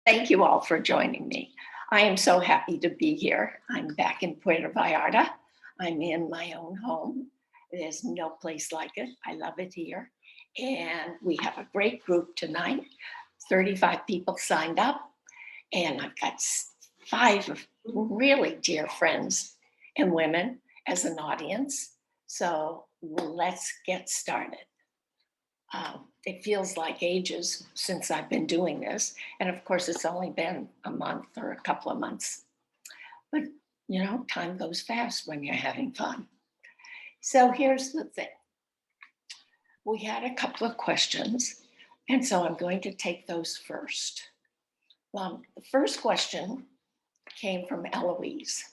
Thank you all for joining me. I am so happy to be here. I'm back in Puerto Vallarta. I'm in my own home. There's no place like it. I love it here. And we have a great group tonight. 35 people signed up, and I've got five of really dear friends and women as an audience. So let's get started. It feels like ages since I've been doing this. And of course, it's only been a month or a couple of months. But, time goes fast when you're having fun. So here's the thing. We had a couple of questions, and so I'm going to take those first. The first question came from Eloise,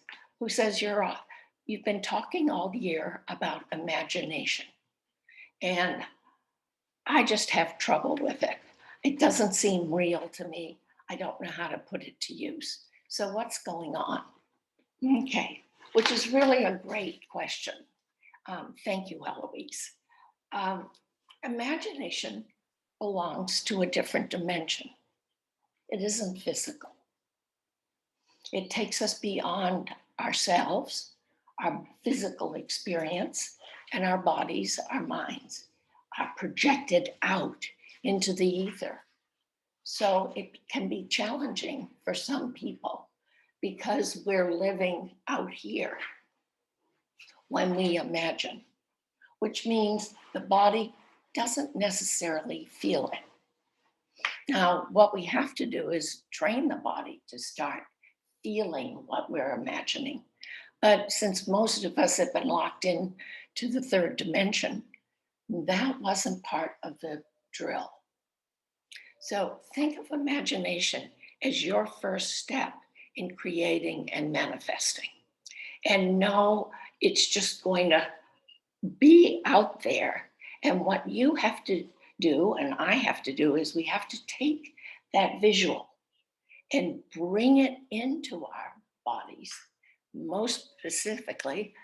who says, you've been talking all year about imagination. And I just have trouble with it. It doesn't seem real to me. I don't know how to put it to use. So what's going on? Okay, which is really a great question. Thank you, Eloise. Imagination belongs to a different dimension. It isn't physical. It takes us beyond ourselves, our physical experience, and our bodies, our minds are projected out into the ether. So it can be challenging for some people because we're living out here when we imagine, which means the body doesn't necessarily feel it. Now, what we have to do is train the body to start feeling what we're imagining. But since most of us have been locked in to the third dimension, that wasn't part of the drill. So think of imagination as your first step in creating and manifesting. And know it's just going to be out there. And what you have to do, and I have to do, is we have to take that visual and bring it into our bodies. Most specifically,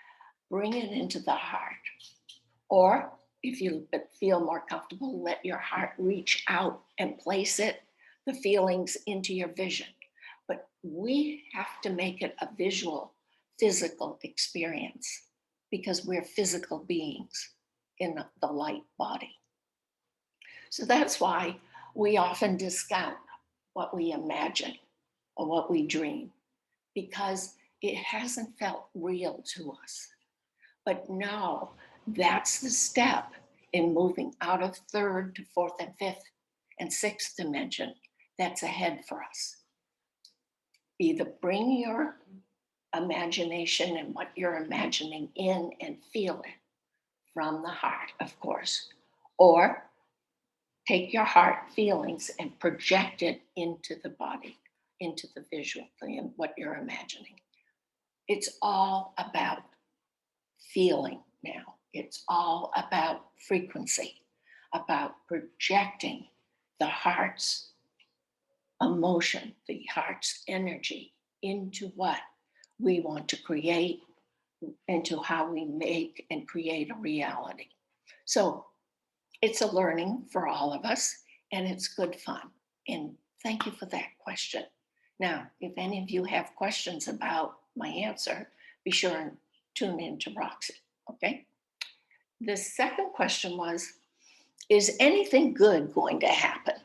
bring it into the heart. Or if you feel more comfortable, let your heart reach out and place the feelings into your vision. But we have to make it a visual, physical experience because we're physical beings in the light body. So that's why we often discount what we imagine or what we dream because it hasn't felt real to us. But now that's the step in moving out of third to fourth and fifth and sixth dimension that's ahead for us. Either bring your imagination and what you're imagining in and feel it from the heart, of course, or take your heart feelings and project it into the body, into the visual thing, what you're imagining. It's all about feeling now. It's all about frequency, about projecting the heart's emotion, the heart's energy into what we want to create, into how we make and create a reality. So it's a learning for all of us, and it's good fun. And thank you for that question. Now, if any of you have questions about my answer, be sure and tune in to Roxy, okay? The second question was, is anything good going to happen?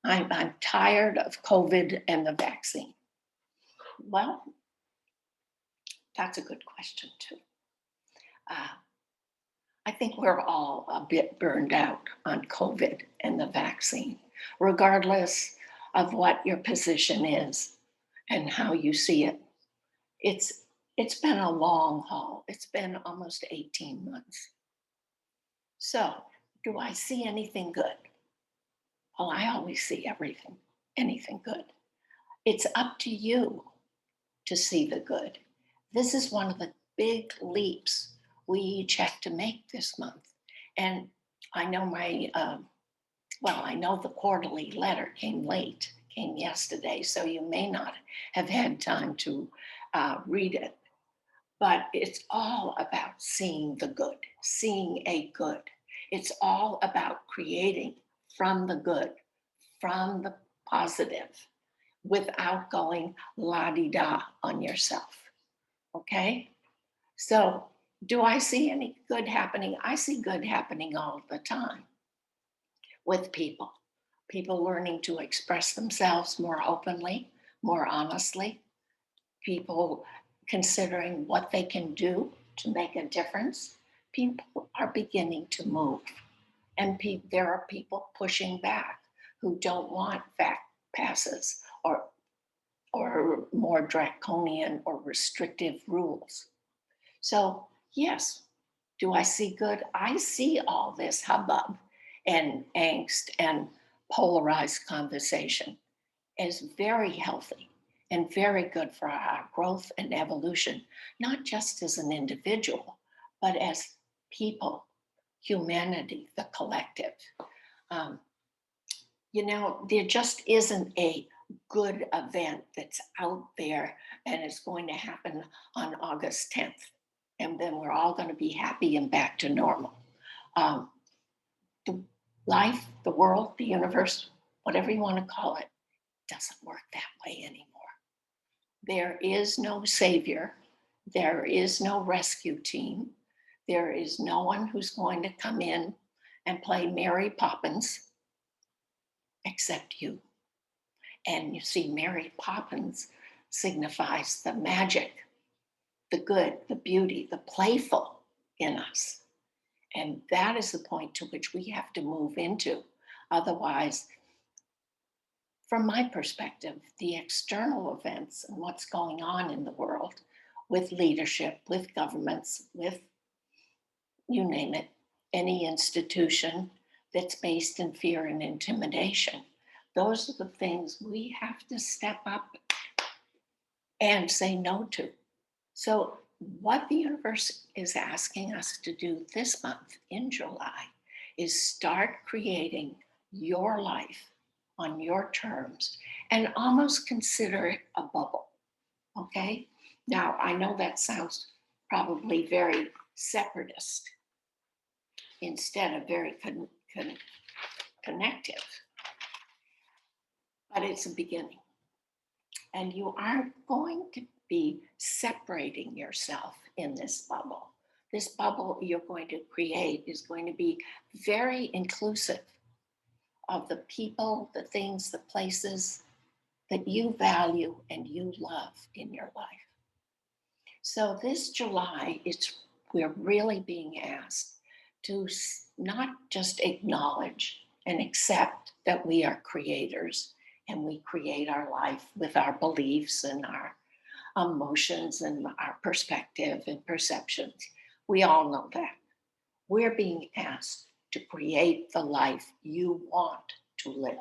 I'm tired of COVID and the vaccine. Well, that's a good question too. I think we're all a bit burned out on COVID and the vaccine, regardless of what your position is and how you see it. It's been a long haul. It's been almost 18 months. So, do I see anything good? Well, I always see anything good. It's up to you to see the good. This is one of the big leaps we each have to make this month. And I know I know the quarterly letter came yesterday, so you may not have had time to read it. But it's all about seeing the good, seeing a good. It's all about creating from the good, from the positive, without going la-di-da on yourself. Okay? So, do I see any good happening? I see good happening all the time with people. People learning to express themselves more openly, more honestly, people considering what they can do to make a difference. People are beginning to move, and there are people pushing back who don't want back passes or more draconian or restrictive rules. So, yes, do I see good? I see all this hubbub and angst and polarized conversation as very healthy and very good for our growth and evolution, not just as an individual, but as people, humanity, the collective. Um, there just isn't a good event that's out there and it's going to happen on August 10th. And then we're all going to be happy and back to normal. Um, the life, the world, the universe, whatever you want to call it, doesn't work that way anymore. There is no savior. There is no rescue team. There is no one who's going to come in and play Mary Poppins except you. And you see, Mary Poppins signifies the magic, the good, the beauty, the playful in us. And that is the point to which we have to move into. Otherwise, from my perspective, the external events and what's going on in the world with leadership, with governments, with you name it, any institution that's based in fear and intimidation, those are the things we have to step up and say no to. So, what the universe is asking us to do this month in July is start creating your life on your terms and almost consider it a bubble. Okay? Now, I know that sounds probably very separatist instead of very connective, but it's a beginning. And you aren't going to be separating yourself in this bubble. This bubble you're going to create is going to be very inclusive of the people, the things, the places that you value and you love in your life. So this July, we're really being asked to not just acknowledge and accept that we are creators and we create our life with our beliefs and our emotions and our perspective and perceptions. We all know that. We're being asked to create the life you want to live,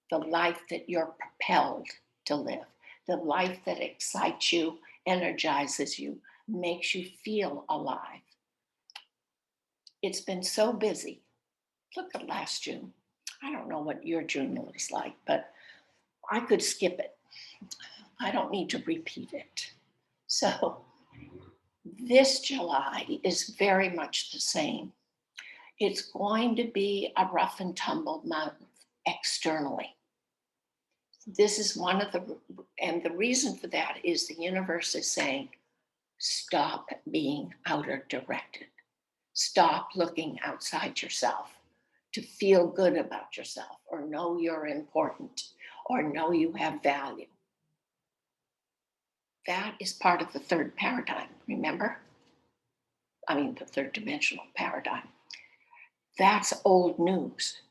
the life that you're propelled to live, the life that excites you, energizes you, makes you feel alive. It's been so busy. Look at last June. I don't know what your June was like, but I could skip it. I don't need to repeat it. So this July is very much the same. It's going to be a rough and tumble month externally. This is and the reason for that is the universe is saying, stop being outer directed. Stop looking outside yourself to feel good about yourself or know you're important or know you have value. That is part of the third paradigm, remember? I mean, the third dimensional paradigm. That's old news.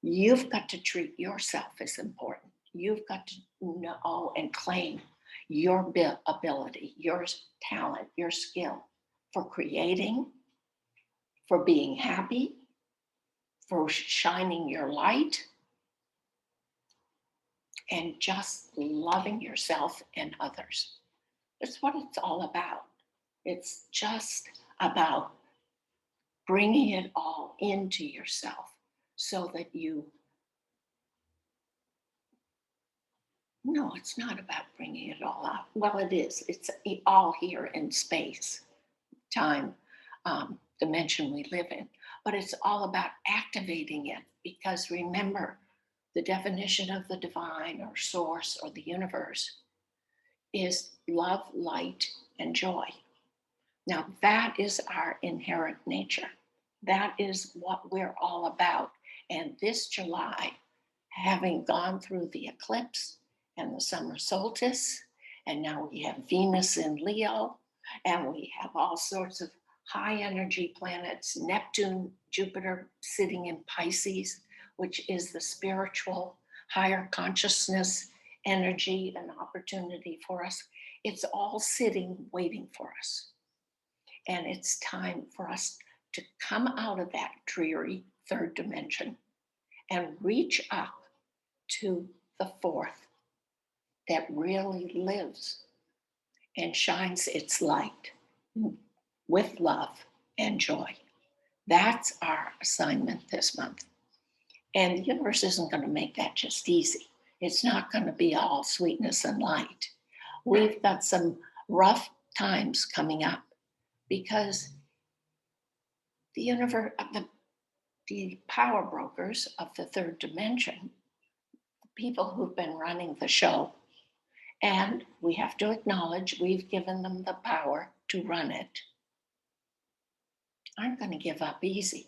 You've got to treat yourself as important. You've got to know and claim your ability, your talent, your skill for creating, for being happy, for shining your light, and just loving yourself and others. That's what it's all about. It's just about bringing it all into yourself so that no, it's not about bringing it all out. Well, it is. It's all here in space, time, dimension we live in. But it's all about activating it because remember, The definition of the divine or source or the universe is love, light, and joy. Now, that is our inherent nature. That is what we're all about. And this July, having gone through the eclipse and the summer solstice, and now we have Venus in Leo, and we have all sorts of high energy planets, Neptune, Jupiter sitting in Pisces, which is the spiritual, higher consciousness energy and opportunity for us. It's all sitting, waiting for us. And it's time for us to come out of that dreary third dimension and reach up to the fourth that really lives and shines its light with love and joy. That's our assignment this month. And the universe isn't going to make that just easy. It's not going to be all sweetness and light. We've got some rough times coming up because the universe, the power brokers of the third dimension, the people who've been running the show, and we have to acknowledge we've given them the power to run it, aren't going to give up easy.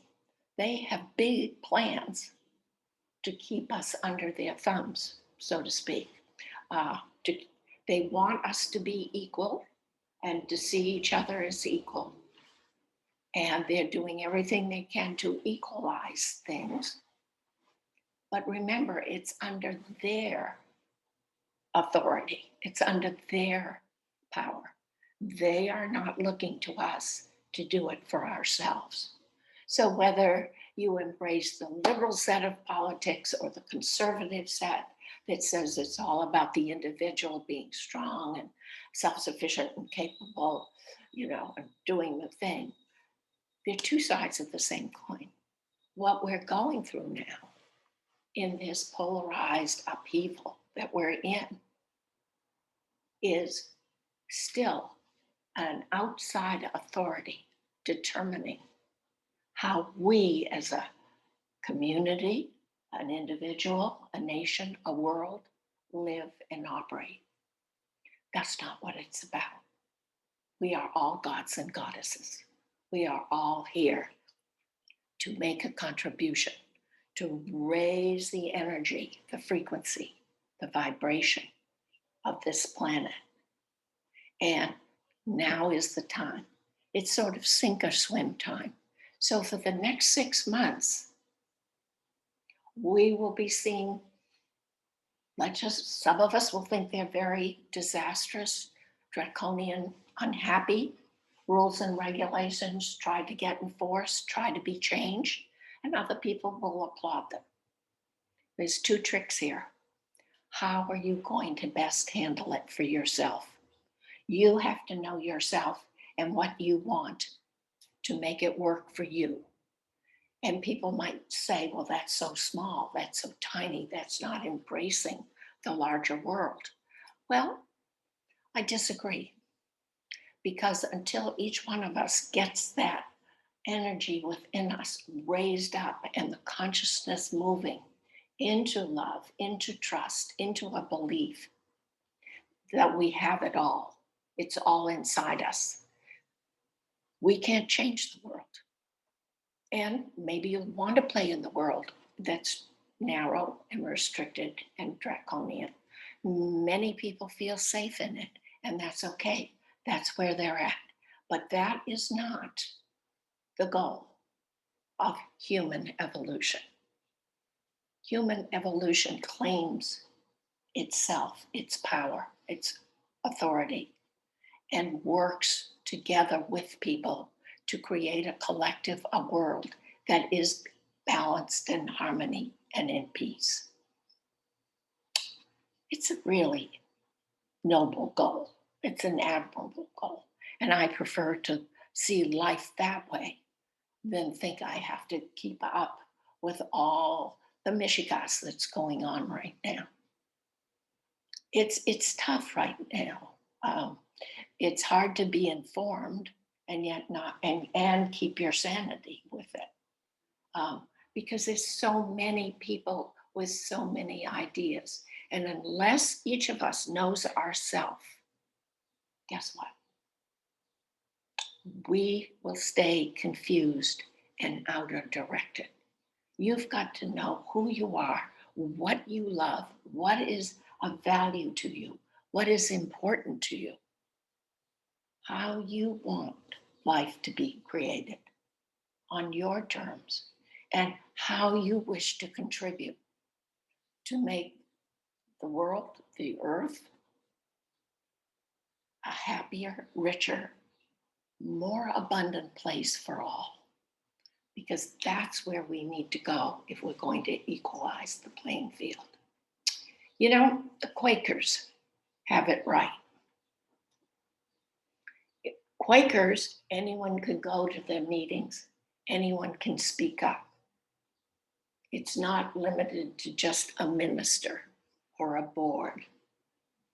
They have big plans to keep us under their thumbs, so to speak. To, they want us to be equal and to see each other as equal. And they're doing everything they can to equalize things. But remember, it's under their authority, it's under their power. They are not looking to us to do it for ourselves. So whether you embrace the liberal set of politics or the conservative set that says it's all about the individual being strong and self-sufficient and capable, and doing the thing, they're two sides of the same coin. What we're going through now in this polarized upheaval that we're in is still an outside authority determining how we as a community, an individual, a nation, a world, live and operate. That's not what it's about. We are all gods and goddesses. We are all here to make a contribution, to raise the energy, the frequency, the vibration of this planet. And now is the time. It's sort of sink or swim time. So for the next 6 months, we will be seeing, some of us will think they're very disastrous, draconian, unhappy rules and regulations try to get enforced, try to be changed, and other people will applaud them. There's two tricks here. How are you going to best handle it for yourself? You have to know yourself and what you want to make it work for you. And people might say, well, that's so small, that's so tiny, that's not embracing the larger world. Well, I disagree. Because until each one of us gets that energy within us raised up and the consciousness moving into love, into trust, into a belief that we have it all, it's all inside us, we can't change the world. And maybe you want to play in the world that's narrow and restricted and draconian. Many people feel safe in it, and that's okay. That's where they're at. But that is not the goal of human evolution. Human evolution claims itself, its power, its authority, and works together with people to create a collective, a world that is balanced in harmony and in peace. It's a really noble goal. It's an admirable goal. And I prefer to see life that way than think I have to keep up with all the mishigas that's going on right now. It's tough right now. It's hard to be informed and yet not and keep your sanity with it, because there's so many people with so many ideas. And unless each of us knows ourselves, guess what? We will stay confused and out of directed. You've got to know who you are, what you love, what is of value to you, what is important to you, how you want life to be created on your terms, and how you wish to contribute to make the world, the earth, a happier, richer, more abundant place for all. Because that's where we need to go if we're going to equalize the playing field. You know, the Quakers have it right. Quakers, anyone can go to their meetings, anyone can speak up. It's not limited to just a minister or a board.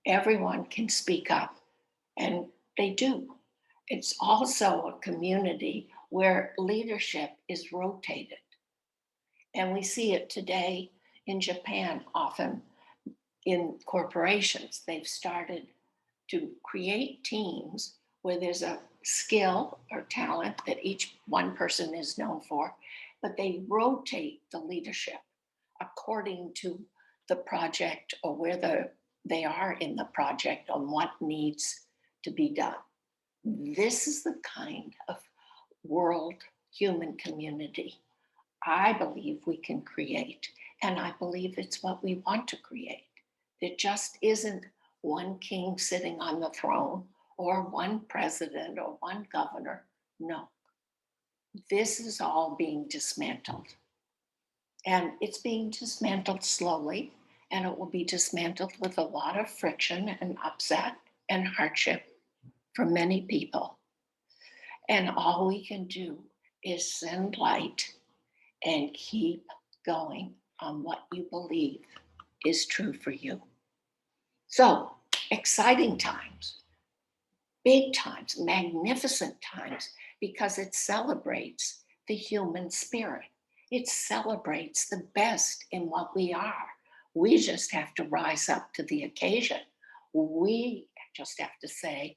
Everyone can speak up, and they do. It's also a community where leadership is rotated. And we see it today in Japan often in corporations. They've started to create teams where there's a skill or talent that each one person is known for, but they rotate the leadership according to the project or where they are in the project on what needs to be done. This is the kind of world human community I believe we can create, and I believe it's what we want to create. There just isn't one king sitting on the throne or one president or one governor. No, this is all being dismantled. And it's being dismantled slowly, and it will be dismantled with a lot of friction and upset and hardship for many people. And all we can do is send light and keep going on what you believe is true for you. So, exciting times, big times, magnificent times, because it celebrates the human spirit. It celebrates the best in what we are. We just have to rise up to the occasion. We just have to say,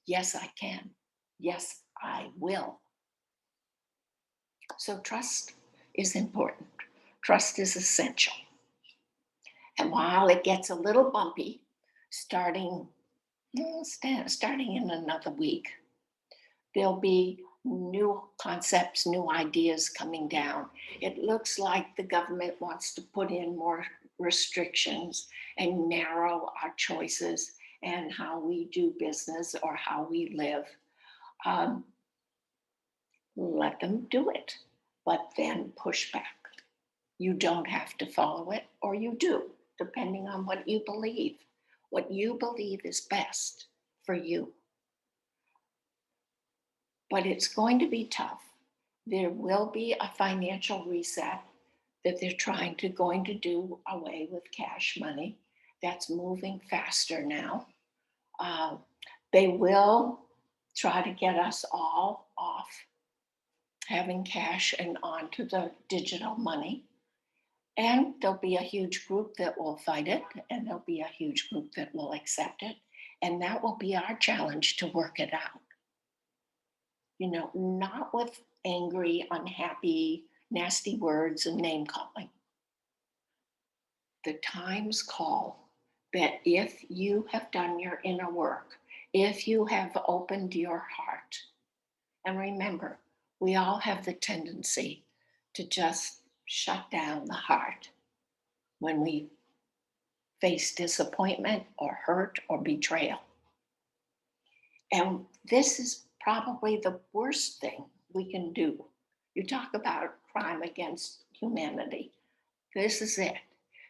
yes, I can. Yes, I will. So, trust is important. Trust is essential. And while it gets a little bumpy, starting starting in another week, there'll be new concepts, new ideas coming down. It looks like the government wants to put in more restrictions and narrow our choices and how we do business or how we live. Um, Let them do it, but then push back. You don't have to follow it, or you do, depending on what you believe. What you believe is best for you. But it's going to be tough. There will be a financial reset that they're going to do away with cash money. That's moving faster now. They will try to get us all off having cash and onto the digital money. And there'll be a huge group that will fight it, and there'll be a huge group that will accept it. And that will be our challenge to work it out. You know, not with angry, unhappy, nasty words and name calling. The times call that if you have done your inner work, if you have opened your heart, and remember, we all have the tendency to just shut down the heart when we face disappointment or hurt or betrayal. And this is probably the worst thing we can do. You talk about crime against humanity. This is it.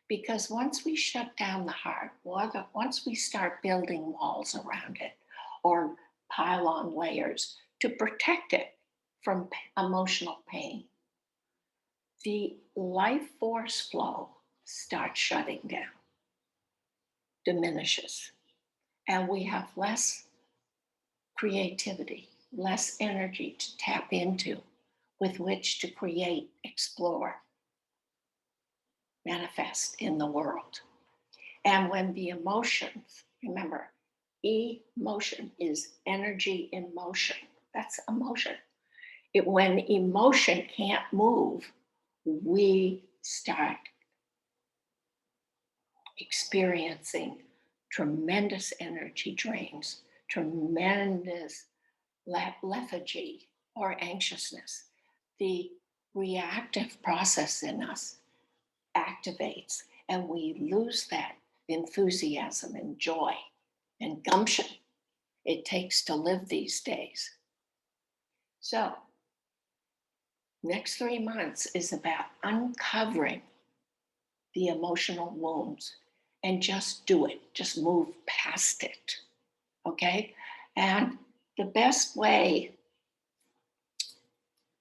Because once we shut down the heart, once we start building walls around it or pile on layers to protect it from emotional pain, the life force flow starts shutting down, diminishes, and we have less creativity, less energy to tap into with which to create, explore, manifest in the world. And when the emotions, remember, emotion is energy in motion. That's emotion. When emotion can't move, we start experiencing tremendous energy drains, tremendous lethargy or anxiousness. The reactive process in us activates, and we lose that enthusiasm and joy and gumption it takes to live these days. So, next 3 months is about uncovering the emotional wounds and just do it, just move past it. Okay? And the best way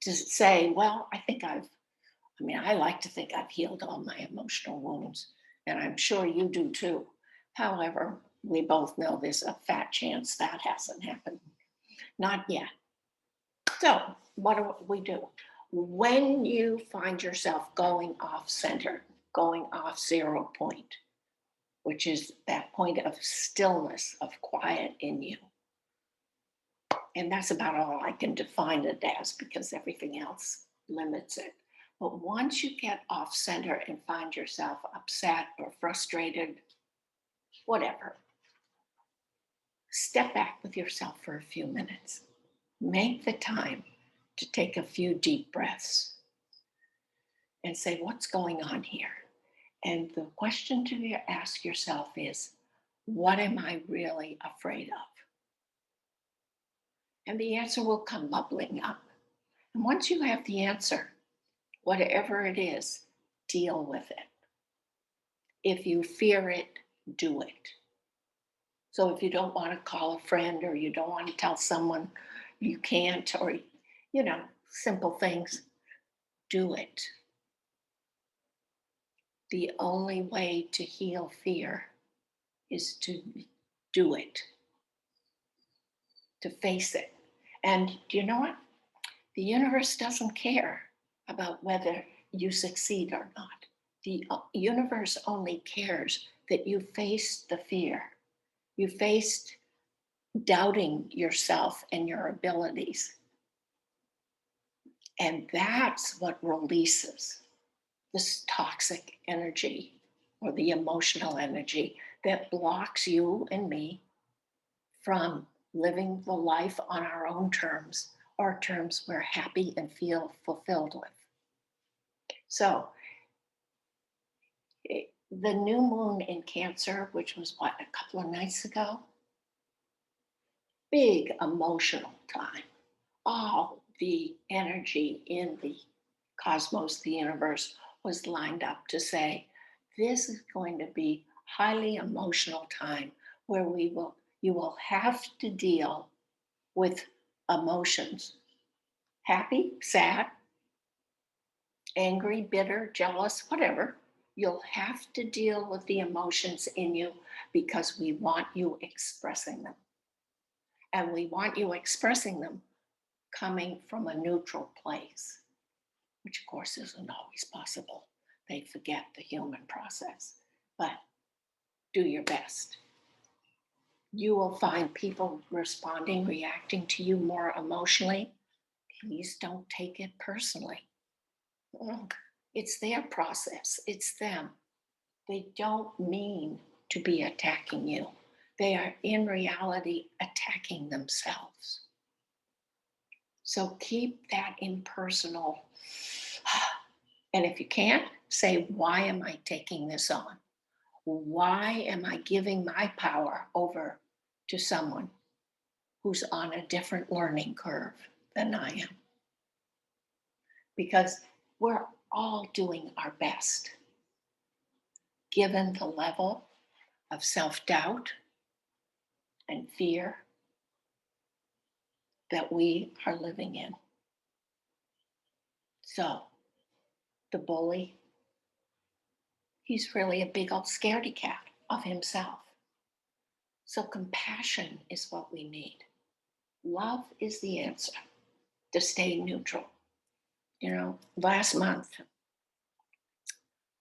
to say, well, I like to think I've healed all my emotional wounds, and I'm sure you do too. However, we both know there's a fat chance that hasn't happened. Not yet. So, what do we do? When you find yourself going off center, going off 0 point, which is that point of stillness, of quiet in you. And that's about all I can define it as because everything else limits it. But once you get off center and find yourself upset or frustrated, whatever, step back with yourself for a few minutes. Make the time to take a few deep breaths and say, what's going on here? And the question to ask yourself is, what am I really afraid of? And the answer will come bubbling up. And once you have the answer, whatever it is, deal with it. If you fear it, do it. So if you don't want to call a friend or you don't want to tell someone you can't, or, simple things, do it. The only way to heal fear is to do it, to face it. And do you know what? The universe doesn't care about whether you succeed or not. The universe only cares that you faced the fear. You faced doubting yourself and your abilities. And that's what releases this toxic energy or the emotional energy that blocks you and me from living the life on our own terms or terms we're happy and feel fulfilled with. So, the new moon in Cancer, which was a couple of nights ago, big emotional time. All the energy in the cosmos, the universe, was lined up to say, this is going to be highly emotional time where you will have to deal with emotions, happy, sad, angry, bitter, jealous, whatever. You'll have to deal with the emotions in you because we want you expressing them. And we want you expressing them coming from a neutral place, which of course isn't always possible. They forget the human process, but do your best. You will find people responding, reacting to you more emotionally. Please don't take it personally. It's their process, it's them. They don't mean to be attacking you. They are in reality attacking themselves. So keep that impersonal. And if you can't, say, why am I taking this on? Why am I giving my power over to someone who's on a different learning curve than I am? Because we're all doing our best, given the level of self-doubt and fear that we are living in. So, the bully, he's really a big old scaredy cat of himself. So compassion is what we need. Love is the answer to stay neutral. Last month,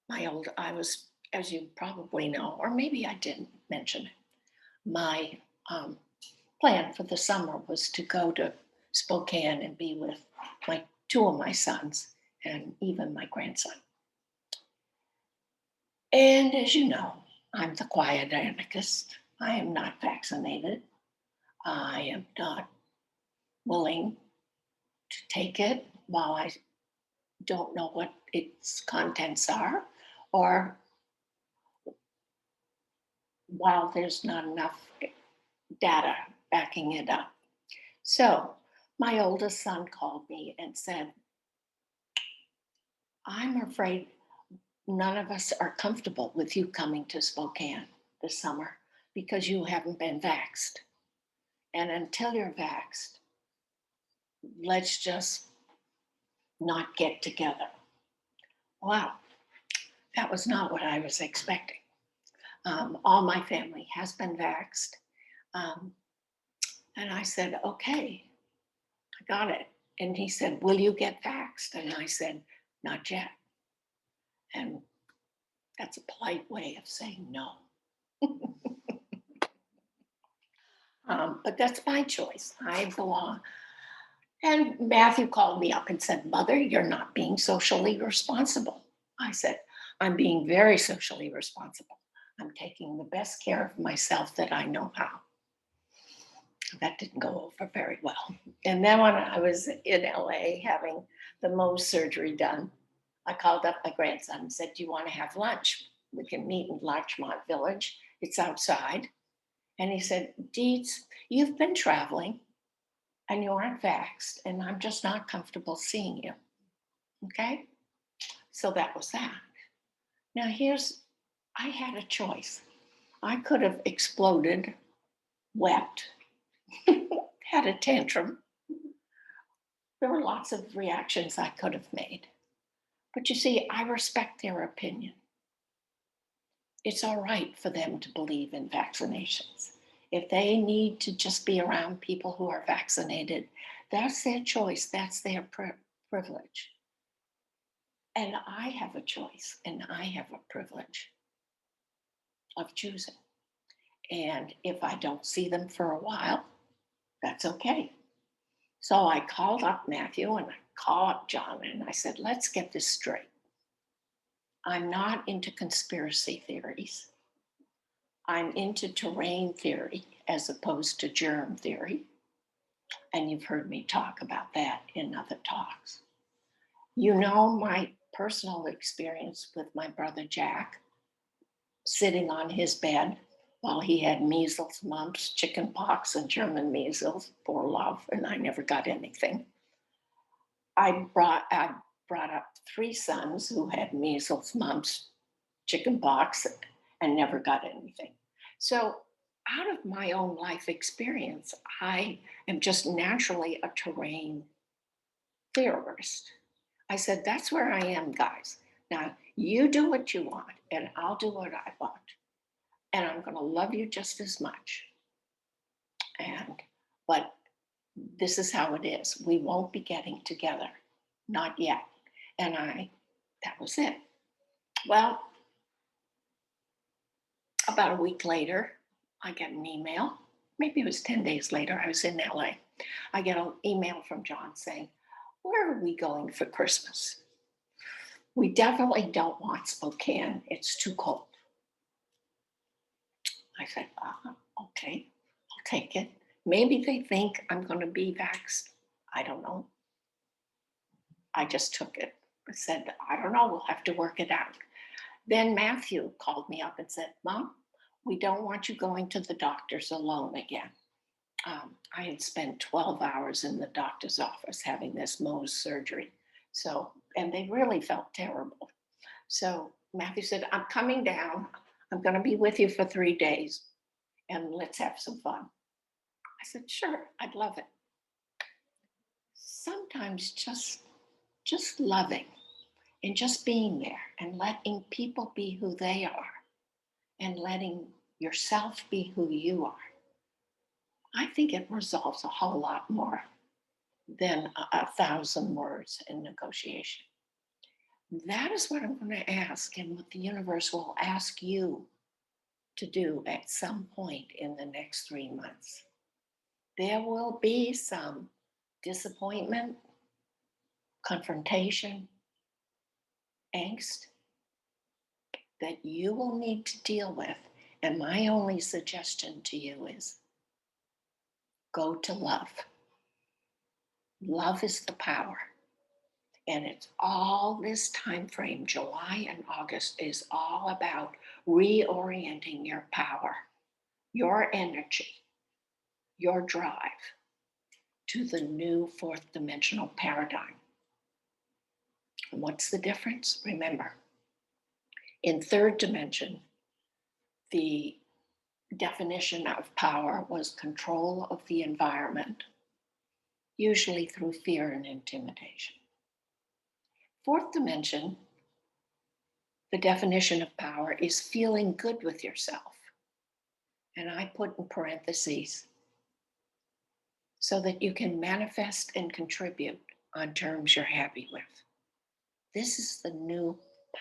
I was, as you probably know, or maybe I didn't mention it, my plan for the summer was to go to Spokane and be with my two of my sons and even my grandson. And as you know, I'm the quiet anarchist. I am not vaccinated. I am not willing to take it while I don't know what its contents are, or while there's not enough data backing it up. So my oldest son called me and said, I'm afraid none of us are comfortable with you coming to Spokane this summer because you haven't been vaxxed. And until you're vaxxed, let's just not get together. Wow, that was not what I was expecting. All my family has been vaxxed. Um, and I said, okay, I got it. And he said, will you get vaxxed? And I said, not yet. And that's a polite way of saying no. But that's my choice. I belong. And Matthew called me up and said, Mother, you're not being socially responsible. I said, I'm being very socially responsible. I'm taking the best care of myself that I know how. That didn't go over very well. And then when I was in LA having the Mohs surgery done, I called up my grandson and said, do you want to have lunch? We can meet in Larchmont Village. It's outside. And he said, Deeds, you've been traveling and you aren't vaxxed, and I'm just not comfortable seeing you. Okay? So that was that. Now, I had a choice. I could have exploded, wept, had a tantrum. There were lots of reactions I could have made. But you see, I respect their opinion. It's all right for them to believe in vaccinations. If they need to just be around people who are vaccinated, that's their choice, that's their privilege. And I have a choice and I have a privilege of choosing. And if I don't see them for a while, that's okay. So I called up Matthew and I called up John and I said, let's get this straight. I'm not into conspiracy theories. I'm into terrain theory as opposed to germ theory. And you've heard me talk about that in other talks. You know my personal experience with my brother Jack sitting on his bed while he had measles, mumps, chicken pox, and German measles, poor love, and I never got anything. I brought up three sons who had measles, mumps, chicken pox, and never got anything. So out of my own life experience, I am just naturally a terrain theorist. I said, that's where I am, guys. Now, you do what you want, and I'll do what I want. And I'm going to love you just as much. But this is how it is. We won't be getting together. Not yet. And that was it. Well, about a week later, I get an email. Maybe it was 10 days later. I was in LA. I get an email from John saying, where are we going for Christmas? We definitely don't want Spokane. It's too cold. I said, okay, I'll take it. Maybe they think I'm going to be vaxxed. I don't know. I just took it. I said, I don't know. We'll have to work it out. Then Matthew called me up and said, Mom, we don't want you going to the doctor's alone again. I had spent 12 hours in the doctor's office having this Mohs surgery. So, and they really felt terrible. So Matthew said, I'm coming down. I'm going to be with you for 3 days and let's have some fun. I said, sure, I'd love it. Sometimes just loving and just being there and letting people be who they are and letting yourself be who you are. I think it resolves a whole lot more than 1,000 words in negotiation. That is what I'm going to ask, and what the universe will ask you to do at some point in the next 3 months. There will be some disappointment, confrontation, angst that you will need to deal with. And my only suggestion to you is go to love. Love is the power. And it's all this time frame, July and August, is all about reorienting your power, your energy, your drive to the new fourth dimensional paradigm. And what's the difference? Remember, in third dimension, the definition of power was control of the environment, usually through fear and intimidation. Fourth dimension, the definition of power is feeling good with yourself. And I put in parentheses, so that you can manifest and contribute on terms you're happy with. This is the new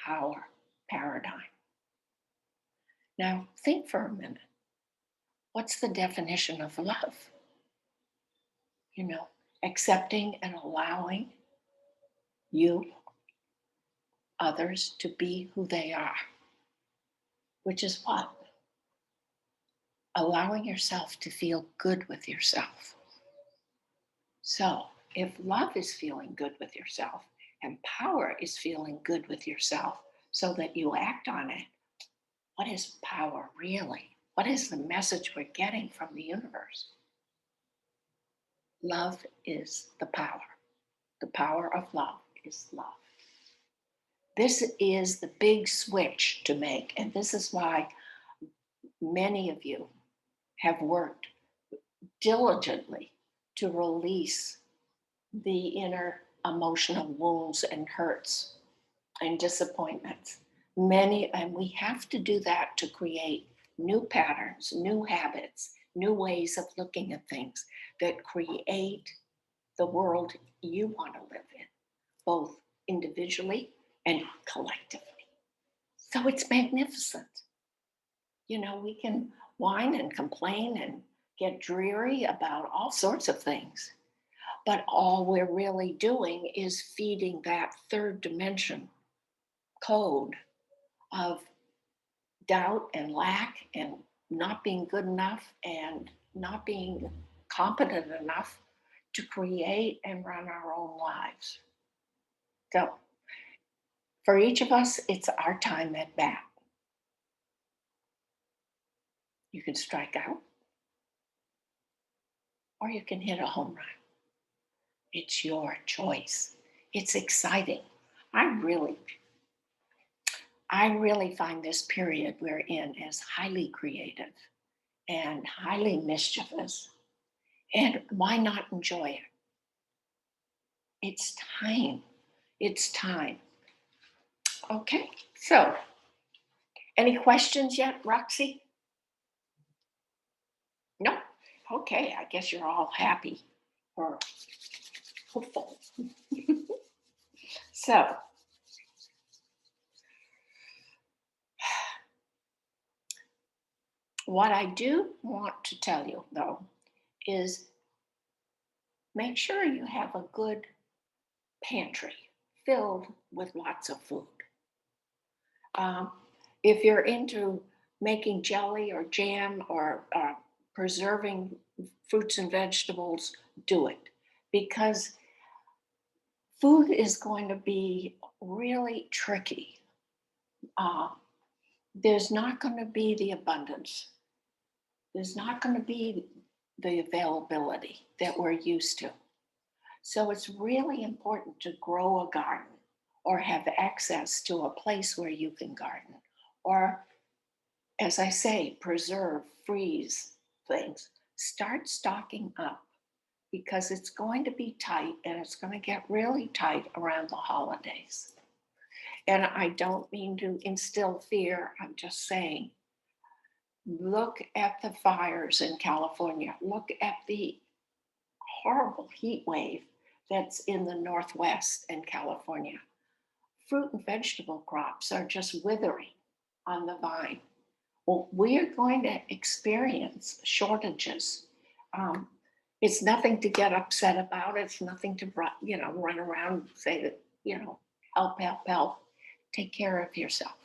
power paradigm. Now, think for a minute. What's the definition of love? You know, accepting and allowing you, others, to be who they are, which is what? Allowing yourself to feel good with yourself. So, if love is feeling good with yourself and power is feeling good with yourself so that you act on it, what is power really? What is the message we're getting from the universe? Love is the power. The power of love is love. This is the big switch to make, and this is why many of you have worked diligently to release the inner emotional wounds and hurts and disappointments. And we have to do that to create new patterns, new habits, new ways of looking at things that create the world you want to live in, both individually and collectively. So it's magnificent. You know, we can whine and complain and get dreary about all sorts of things, but all we're really doing is feeding that third dimension code of doubt and lack and not being good enough and not being competent enough to create and run our own lives. So for each of us, it's our time at bat. You can strike out or you can hit a home run. It's your choice. It's exciting. I really find this period we're in as highly creative and highly mischievous. And why not enjoy it? It's time. It's time. Okay, so any questions yet, Roxy? No? Okay, I guess you're all happy or hopeful. So, what I do want to tell you, though, is make sure you have a good pantry filled with lots of food. Um, if you're into making jelly or jam or preserving fruits and vegetables, do it, because food is going to be really tricky. Uh, there's not going to be the abundance. There's not going to be the availability that we're used to. So it's really important to grow a garden or have access to a place where you can garden, or, as I say, preserve, freeze things. Start stocking up, because it's going to be tight, and it's going to get really tight around the holidays. And I don't mean to instill fear. I'm just saying, look at the fires in California. Look at the horrible heat wave that's in the Northwest and California. fruit and vegetable crops are just withering on the vine. Well, we are going to experience shortages. Um, it's nothing to get upset about. It's nothing to run around and say that help, help, help. Take care of yourself.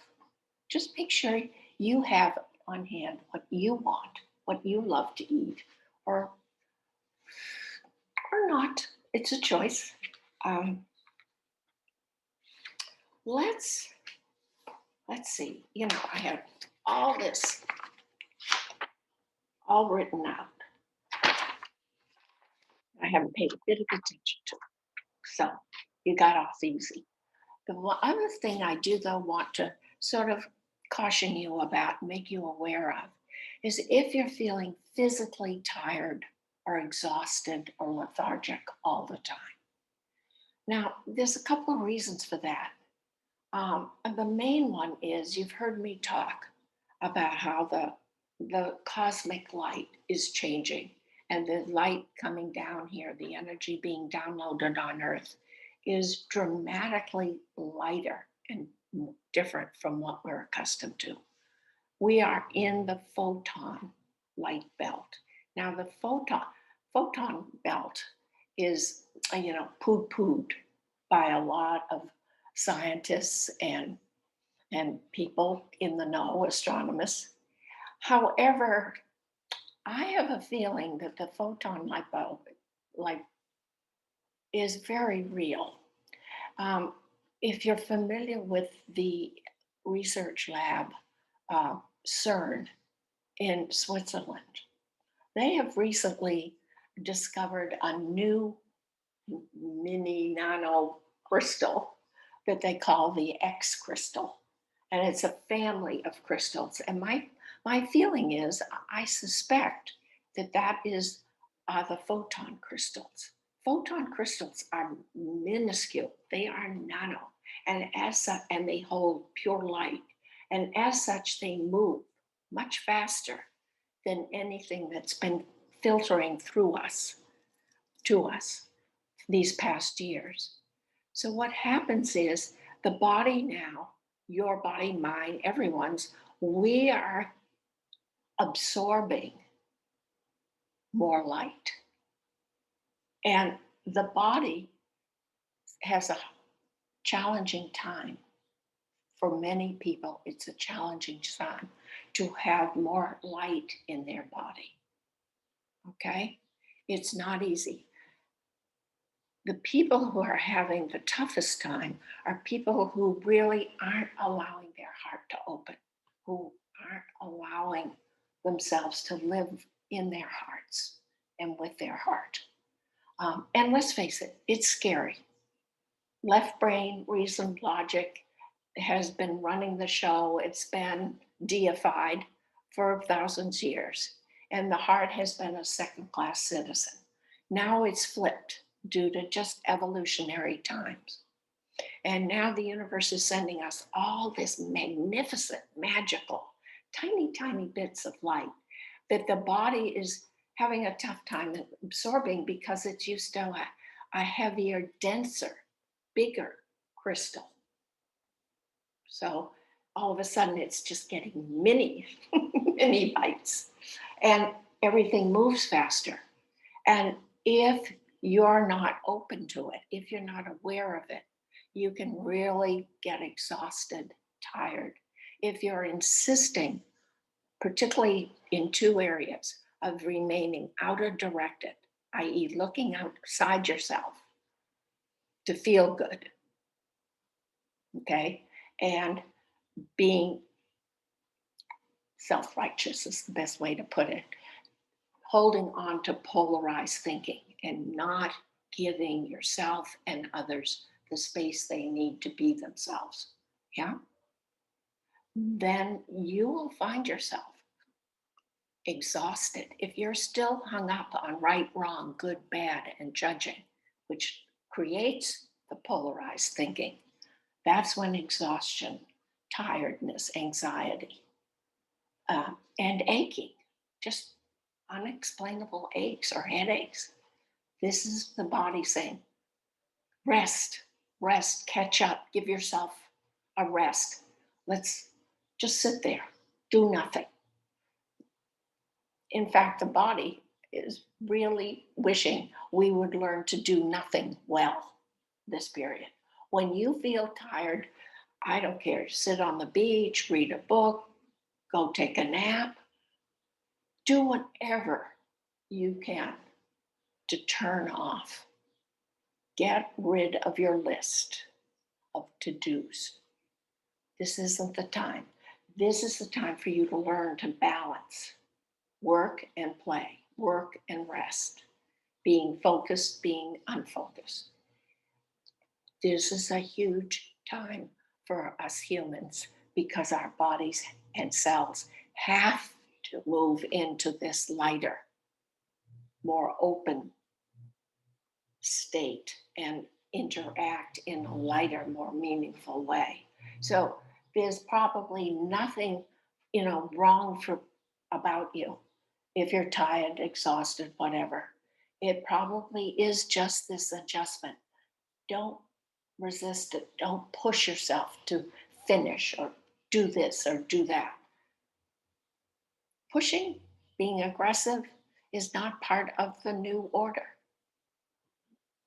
Just make sure you have on hand what you want, what you love to eat, or not. It's a choice. Um, let's let's see. I have all this all written out. I haven't paid a bit of attention to it, so you got off easy. The other thing I do, though, want to sort of caution you about, make you aware of, is if you're feeling physically tired or exhausted or lethargic all the time. Now, there's a couple of reasons for that. And the main one is you've heard me talk about how the cosmic light is changing, and the light coming down here, the energy being downloaded on Earth, is dramatically lighter and different from what we're accustomed to. We are in the photon light belt. Now, the photon belt is, pooed by a lot of scientists and people in the know, astronomers. However, I have a feeling that the photon light bulb like is very real. Um, if you're familiar with the research lab, CERN in Switzerland, they have recently discovered a new mini nano crystal that they call the X crystal. And it's a family of crystals. And my feeling is, I suspect that is the photon crystals. Photon crystals are minuscule. They are nano, and they hold pure light. And as such, they move much faster than anything that's been filtering through us to us these past years. So what happens is the body now, your body, mine, everyone's, we are absorbing more light. And the body has a challenging time. For many people, it's a challenging time to have more light in their body. Okay? It's not easy. The people who are having the toughest time are people who really aren't allowing their heart to open, who aren't allowing themselves to live in their hearts and with their heart. And let's face it, it's scary. Left brain, reason, logic has been running the show. It's been deified for thousands of years. And the heart has been a second class citizen. Now it's flipped due to just evolutionary times. And now the universe is sending us all this magnificent, magical, tiny, tiny bits of light that the body is having a tough time absorbing because it's used to a heavier, denser, bigger crystal. So all of a sudden it's just getting mini, mini bites, and everything moves faster. And if you're not open to it, if you're not aware of it, you can really get exhausted, tired. If you're insisting, particularly in two areas, of remaining outer directed, i.e., looking outside yourself to feel good, okay, and being self righteous is the best way to put it, holding on to polarized thinking and not giving yourself and others the space they need to be themselves. Yeah. Then you will find yourself exhausted. If you're still hung up on right, wrong, good, bad, and judging, which creates the polarized thinking, that's when exhaustion, tiredness, anxiety, and aching, just unexplainable aches or headaches. This is the body saying, rest. rest, catch up, give yourself a rest. Let's just sit there, do nothing. In fact, the body is really wishing we would learn to do nothing well this period. When you feel tired, I don't care, sit on the beach, read a book, go take a nap, do whatever you can to turn off. Get rid of your list of to dos. This isn't the time. This is the time for you to learn to balance work and play, work and rest, being focused, being unfocused. This is a huge time for us humans because our bodies and cells have to move into this lighter, more open state and interact in a lighter, more meaningful way. So there's probably nothing, wrong about you if you're tired, exhausted, whatever. It probably is just this adjustment. Don't resist it. Don't push yourself to finish or do this or do that. Pushing, being aggressive, is not part of the new order.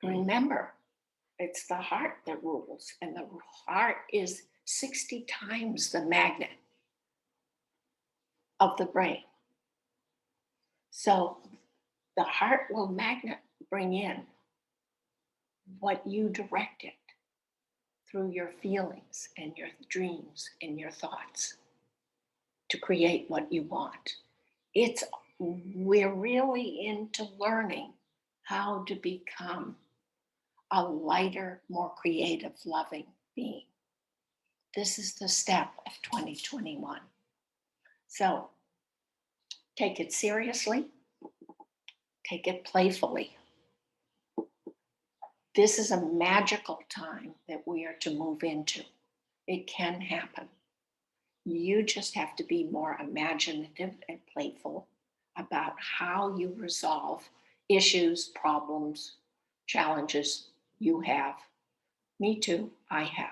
Remember, it's the heart that rules, and the heart is 60 times the magnet of the brain. So the heart will bring in what you direct it through your feelings and your dreams and your thoughts to create what you want. We're really into learning how to become a lighter, more creative, loving being. This is the step of 2021. So take it seriously, take it playfully. This is a magical time that we are to move into. It can happen. You just have to be more imaginative and playful about how you resolve issues, problems, challenges you have. Me too, I have.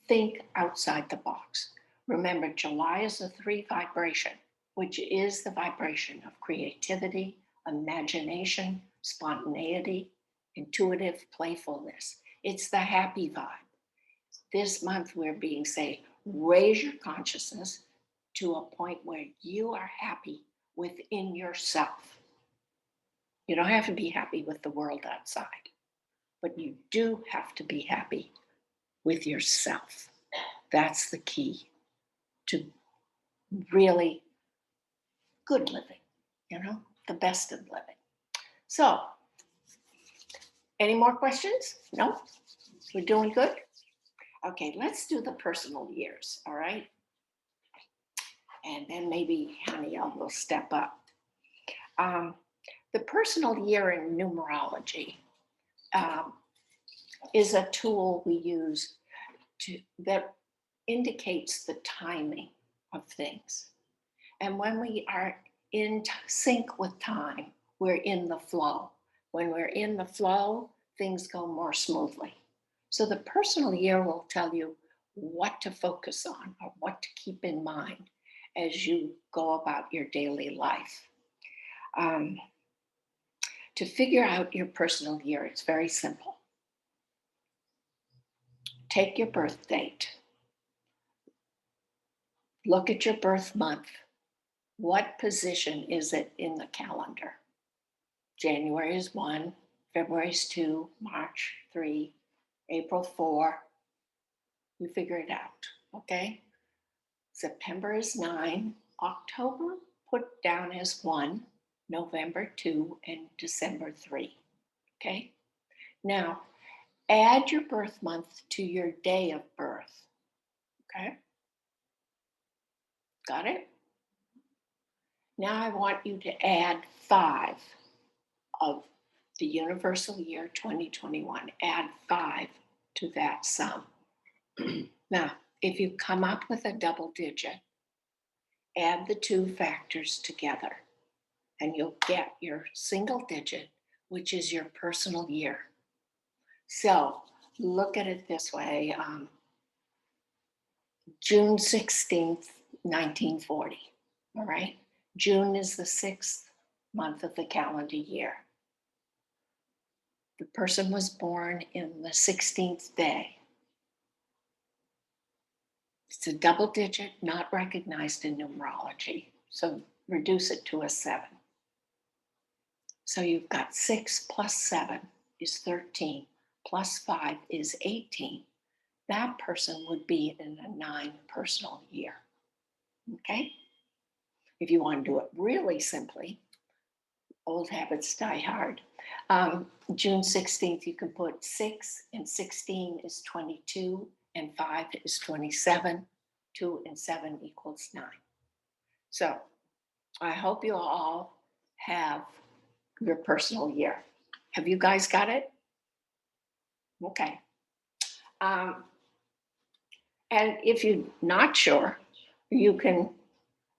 Think outside the box. Remember, July is a 3 vibration, which is the vibration of creativity, imagination, spontaneity, intuitive playfulness. It's the happy vibe. This month, we're being say, raise your consciousness to a point where you are happy within yourself. You don't have to be happy with the world outside, but you do have to be happy with yourself. That's the key to really good living, the best of living. So, any more questions? No? We're doing good? Okay, let's do the personal years, all right? And then maybe Haniel will step up. The personal year in numerology is a tool we use that indicates the timing of things. And when we are in sync with time, we're in the flow. When we're in the flow, things go more smoothly. So the personal year will tell you what to focus on or what to keep in mind as you go about your daily life. To figure out your personal year, it's very simple. Take your birth date. Look at your birth month. What position is it in the calendar? January is 1, February is 2, March 3, April 4. You figure it out, okay? September is 9, October put down as 1, November 2, and December 3, okay? Now, add your birth month to your day of birth, okay? Got it? Now I want you to add 5 of the universal year 2021. Add 5 to that sum. Now, if you come up with a double digit, add the 2 factors together and you'll get your single digit, which is your personal year. So look at it this way. June 16th, 1940. All right. June is the 6th month of the calendar year. The person was born in the 16th day. It's a double digit, not recognized in numerology. So reduce it to a 7. So you've got 6 plus 7 is 13, plus 5 is 18. That person would be in a 9 personal year. Okay? If you want to do it really simply, old habits die hard. June 16th, you can put 6 and 16 is 22, and 5 is 27. 2 and 7 equals 9. So I hope you all have your personal year. Have you guys got it? Okay. And if you're not sure, you can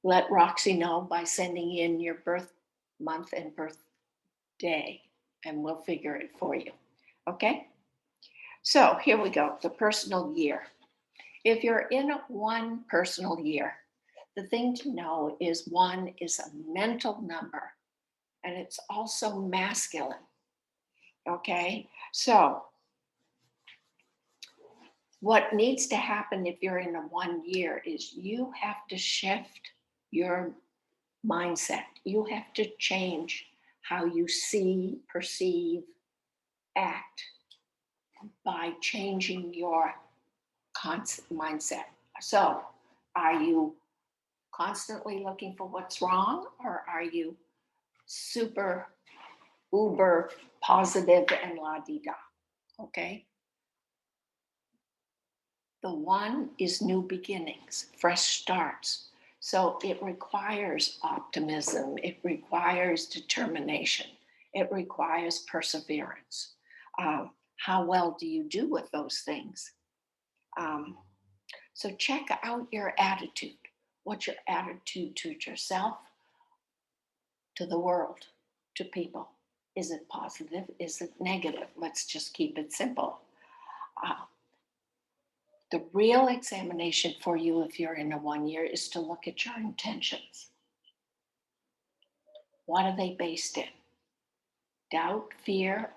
let Roxy know by sending in your birth month and birthday, and we'll figure it for you. Okay? So here we go, the personal year. If you're in one personal year, the thing to know is 1 is a mental number, and it's also masculine. Okay? So what needs to happen if you're in a 1 year is you have to shift your mindset. You have to change how you see, perceive, act by changing your mindset. So, are you constantly looking for what's wrong, or are you super uber positive and la di da? Okay. The 1 is new beginnings, fresh starts. So it requires optimism, it requires determination, it requires perseverance. How well do you do with those things? So check out your attitude. What's your attitude to yourself, to the world, to people? Is it positive? Is it negative? Let's just keep it simple. The real examination for you if you're in a 1 year is to look at your intentions. What are they based in? Doubt, fear?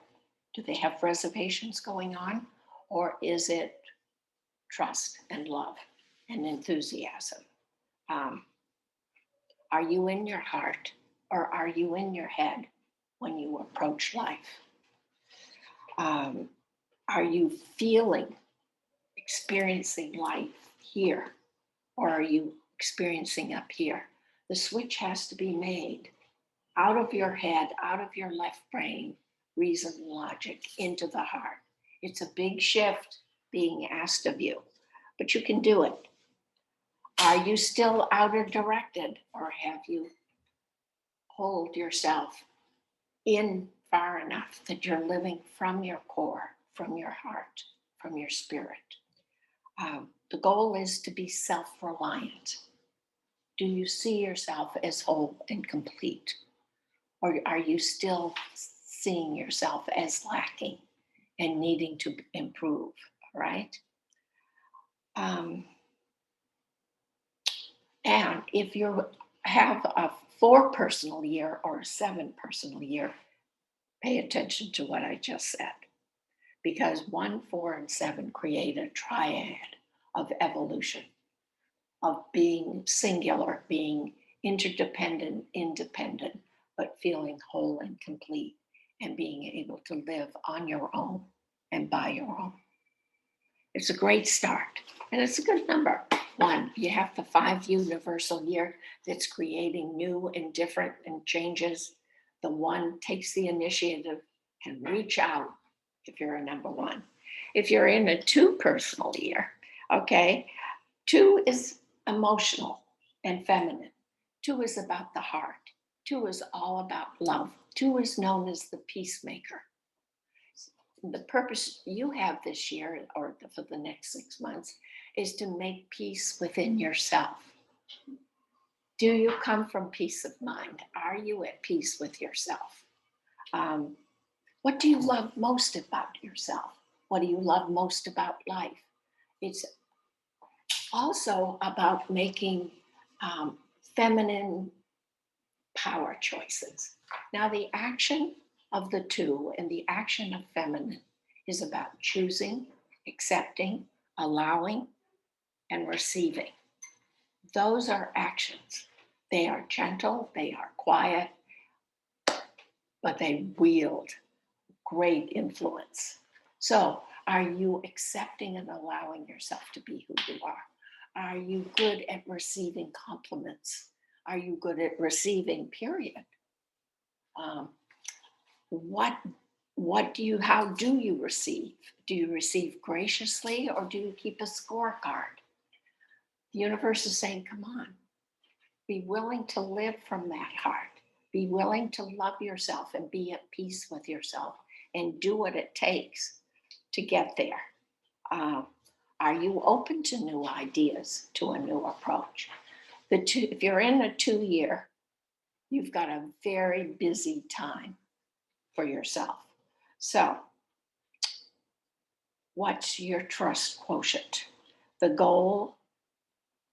Do they have reservations going on? Or is it trust and love and enthusiasm? Are you in your heart, or are you in your head when you approach life? Are you experiencing life here, or are you experiencing up here? The switch has to be made out of your head, out of your left brain, reason and logic, into the heart. It's a big shift being asked of you, but you can do it. Are you still outer directed, or have you pulled yourself in far enough that you're living from your core, from your heart, from your spirit? The goal is to be self-reliant. Do you see yourself as whole and complete? Or are you still seeing yourself as lacking and needing to improve, right? And if you have a 4 personal year or a 7 personal year, pay attention to what I just said. Because 1, 4, and 7 create a triad of evolution, of being singular, being interdependent, independent, but feeling whole and complete, and being able to live on your own and by your own. It's a great start, and it's a good number. 1, you have the 5 universal year that's creating new and different and changes. The 1 takes the initiative and reach out if you're a number 1. If you're in a 2 personal year, okay, 2 is emotional and feminine. 2 is about the heart. 2 is all about love. 2 is known as the peacemaker. The purpose you have this year, or for the next 6 months, is to make peace within yourself. Do you come from peace of mind? Are you at peace with yourself? What do you love most about yourself? What do you love most about life? It's also about making feminine power choices. Now, the action of the two and the action of feminine is about choosing, accepting, allowing, and receiving. Those are actions. They are gentle, they are quiet, but they wield great influence. So, are you accepting and allowing yourself to be who you are? Are you good at receiving compliments? Are you good at receiving, period? Um, what how do you receive? Do you receive graciously or do you keep a scorecard? The universe is saying, come on, be willing to live from that heart. Be willing to love yourself and be at peace with yourself and do what it takes to get there. Uh, are you open to new ideas, to a new approach? If you're in a 2-year, you've got a very busy time for yourself. So, what's your trust quotient? The goal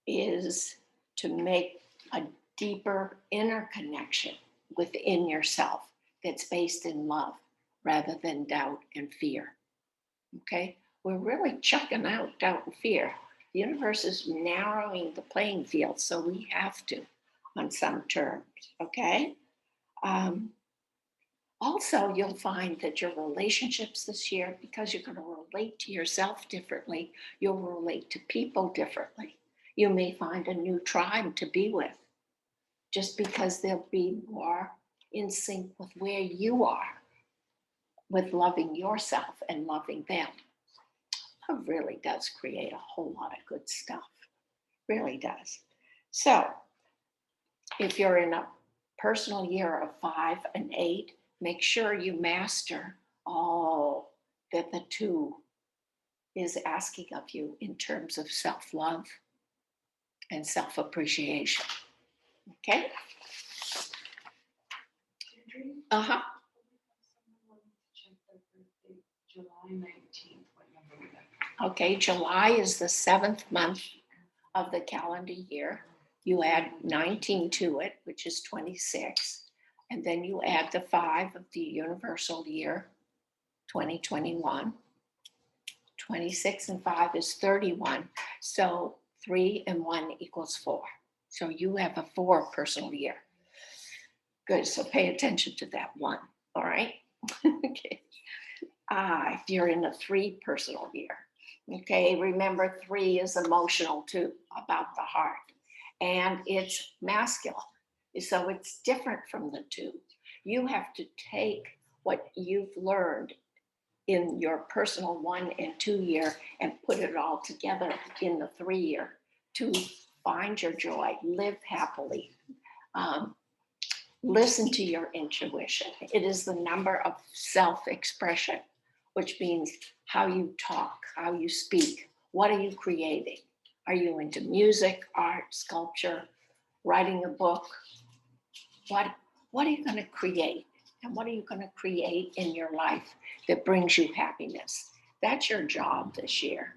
is to make a deeper inner connection within yourself that's based in love rather than doubt and fear. Okay? We're really chucking out doubt and fear. The universe is narrowing the playing field, so we have to on some terms. Okay? Also, you'll find that your relationships this year, because you're going to relate to yourself differently, you'll relate to people differently. You may find a new tribe to be with just because they'll be more in sync with where you are, with loving yourself and loving them. It really does create a whole lot of good stuff. Really does. So, if you're in a personal year of 5 and 8, make sure you master all that the 2 is asking of you in terms of self-love and self-appreciation. Okay? Deirdre, Uh-huh. someone wanted to check their birthday, July 19th. What number would that Okay, July is the 7th month of the calendar year. You add 19 to it, which is 26. And then you add the 5 of the universal year, 2021. 26 and 5 is 31. So 3 and 1 equals 4. So you have a 4 personal year. Good. So pay attention to that 1. All right. Okay. If you're in a 3 personal year, okay, remember 3 is emotional too, about the heart, and it's masculine. So it's different from the 2. You have to take what you've learned in your personal 1 and 2 year and put it all together in the 3 year to find your joy, live happily, listen to your intuition. It is the number of self-expression, which means how you talk, how you speak. What are you creating? Are you into music, art, sculpture, writing a book? What are you going to create? And what are you going to create in your life that brings you happiness? That's your job this year.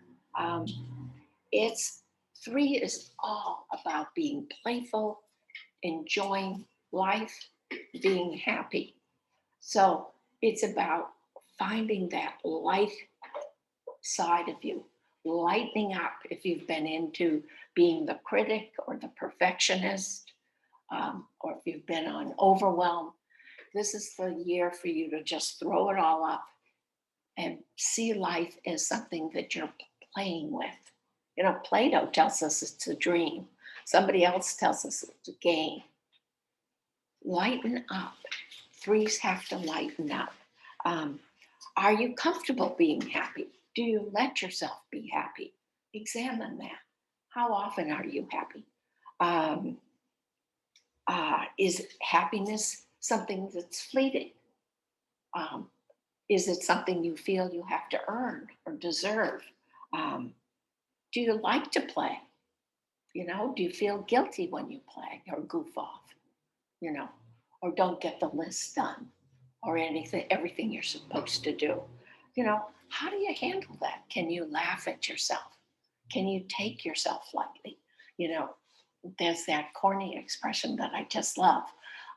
It's 3 is all about being playful, enjoying life, being happy. So it's about finding that light side of you, lightening up if you've been into being the critic or the perfectionist, or if you've been on overwhelm. This is the year for you to just throw it all up and see life as something that you're playing with. You know, Plato tells us it's a dream. Somebody else tells us it's a game. Lighten up. 3s have to lighten up. Are you comfortable being happy? Do you let yourself be happy? Examine that. How often are you happy? Is happiness something that's fleeting? Is it something you feel you have to earn or deserve? Do you like to play? You know, do you feel guilty when you play or goof off? You know, or don't get the list done or anything, everything you're supposed to do? How do you handle that? Can you laugh at yourself? Can you take yourself lightly? You know, there's that corny expression that I just love.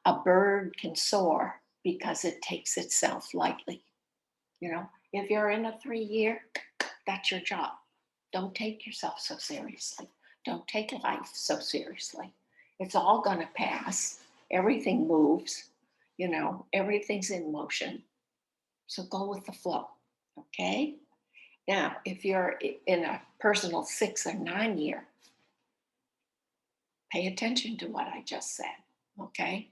A bird can soar because it takes itself lightly. If you're in a 3 year, that's your job. Don't take yourself so seriously. Don't take life so seriously. It's all going to pass. Everything moves, everything's in motion. So go with the flow. Okay. Now, if you're in a personal 6 or 9 year, pay attention to what I just said. Okay.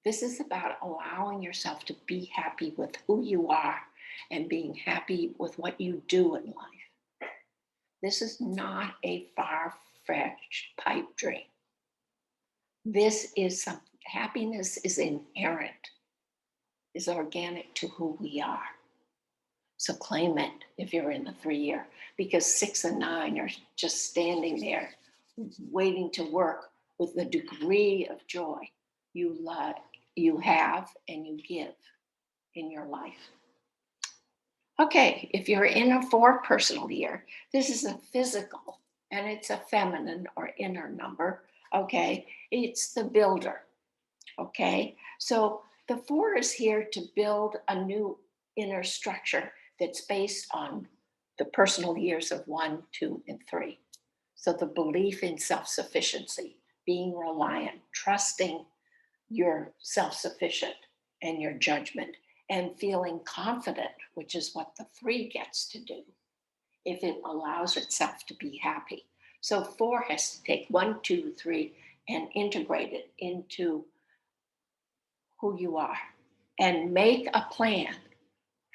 This is about allowing yourself to be happy with who you are and being happy with what you do in life. This is not a far-fetched pipe dream. This is something, happiness is inherent, is organic to who we are. So claim it if you're in the 3 year, because 6 and 9 are just standing there waiting to work with the degree of joy you have and you give in your life. Okay, if you're in a 4 personal year, this is a physical and it's a feminine or inner number. Okay, it's the builder. Okay, so the 4 is here to build a new inner structure that's based on the personal years of 1, 2, and 3. So the belief in self sufficiency, being reliant, trusting you're self sufficient and your judgment, and feeling confident, which is what the 3 gets to do if it allows itself to be happy. So 4 has to take 1, 2, 3 and integrate it into who you are and make a plan,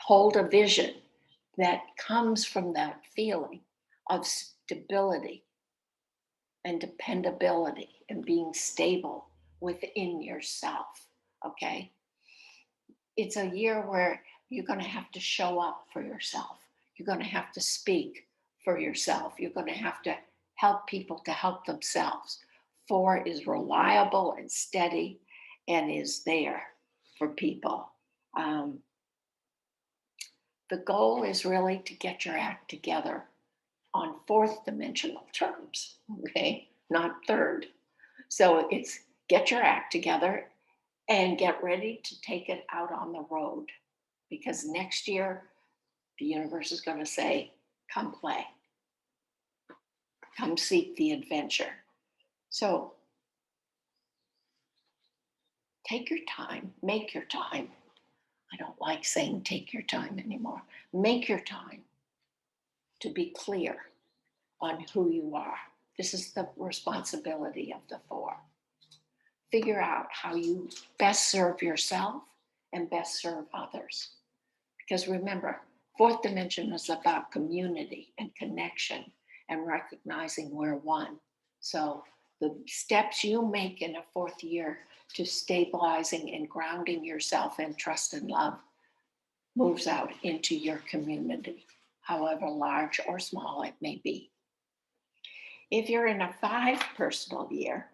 hold a vision that comes from that feeling of stability and dependability and being stable within yourself. Okay. It's a year where you're going to have to show up for yourself. You're going to have to speak for yourself. You're going to have to help people to help themselves. 4 is reliable and steady and is there for people. The goal is really to get your act together on 4th dimensional terms, okay, not 3rd. So it's get your act together and get ready to take it out on the road, because next year the universe is going to say, come play, come seek the adventure. So take your time, make your time. I don't like saying take your time anymore. Make your time to be clear on who you are. This is the responsibility of the 4. Figure out how you best serve yourself and best serve others. Because remember, 4th dimension is about community and connection and recognizing we're one. So the steps you make in a 4th year to stabilizing and grounding yourself in trust and love moves out into your community, however large or small it may be. If you're in a 5 personal year,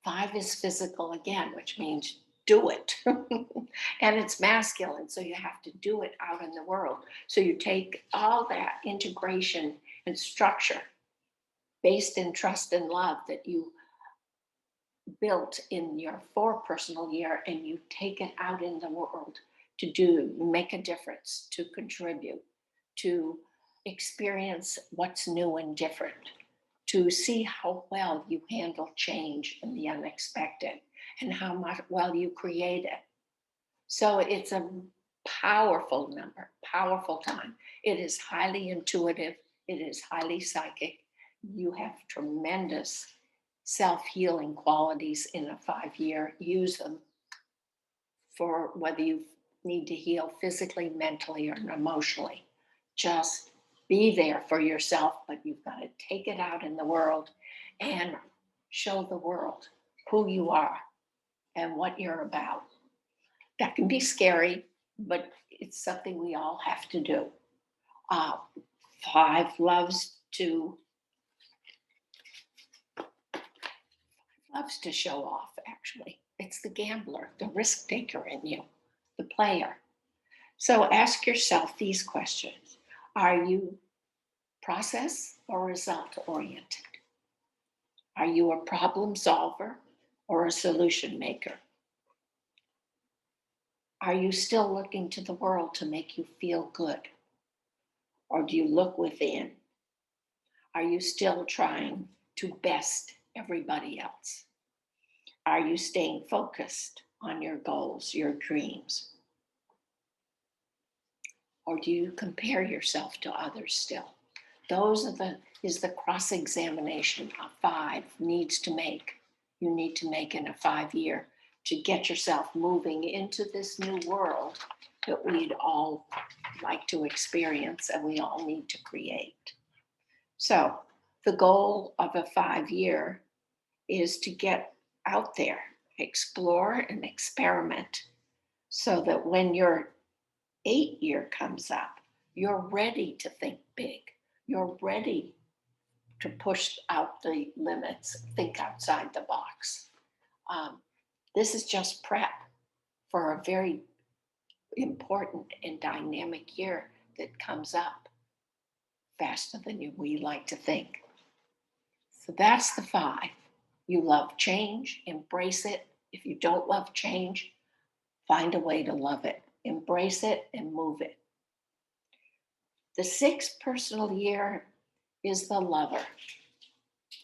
5 is physical again, which means do it. And it's masculine, so you have to do it out in the world. So you take all that integration and structure based in trust and love that you built in your 4 personal year, and you take it out in the world to make a difference, to contribute, to experience what's new and different, to see how well you handle change and the unexpected and how much well you create it. So it's a powerful number, powerful time. It is highly intuitive. It is highly psychic. You have tremendous self-healing qualities in a 5 year. Use them for whether you need to heal physically, mentally, or emotionally. Just be there for yourself, but you've got to take it out in the world and show the world who you are and what you're about. That can be scary, but it's something we all have to do. Uh, 5 loves to show off, actually. It's the gambler, the risk taker in you, the player. So ask yourself these questions. Are you process or result oriented? Are you a problem solver or a solution maker? Are you still looking to the world to make you feel good? Or do you look within? Are you still trying to best everybody else? Are you staying focused on your goals, your dreams? Or do you compare yourself to others still? Those are the cross-examination a 5 needs to make. You need to make in a 5-year to get yourself moving into this new world that we'd all like to experience and we all need to create. So the goal of a 5-year is to get out there, explore and experiment so that when your 8-year comes up, you're ready to think big. You're ready to push out the limits, think outside the box. This is just prep for a very important and dynamic year that comes up faster than we like to think. So that's the 5. You love change, embrace it. If you don't love change, find a way to love it, embrace it, and move it. The 6 personal year is the lover.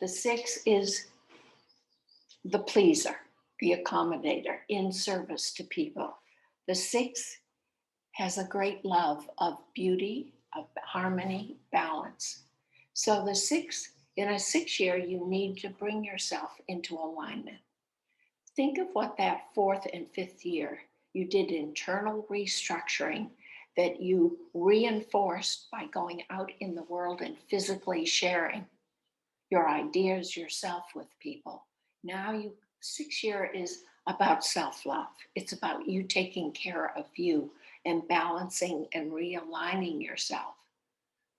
The 6 is the pleaser, the accommodator, in service to people. The 6 has a great love of beauty, of harmony, balance. So the 6, in a 6-year, you need to bring yourself into alignment. Think of what that 4th and 5th year, you did internal restructuring that you reinforced by going out in the world and physically sharing your ideas, yourself with people. Now 6-year is about self-love. It's about you taking care of you and balancing and realigning yourself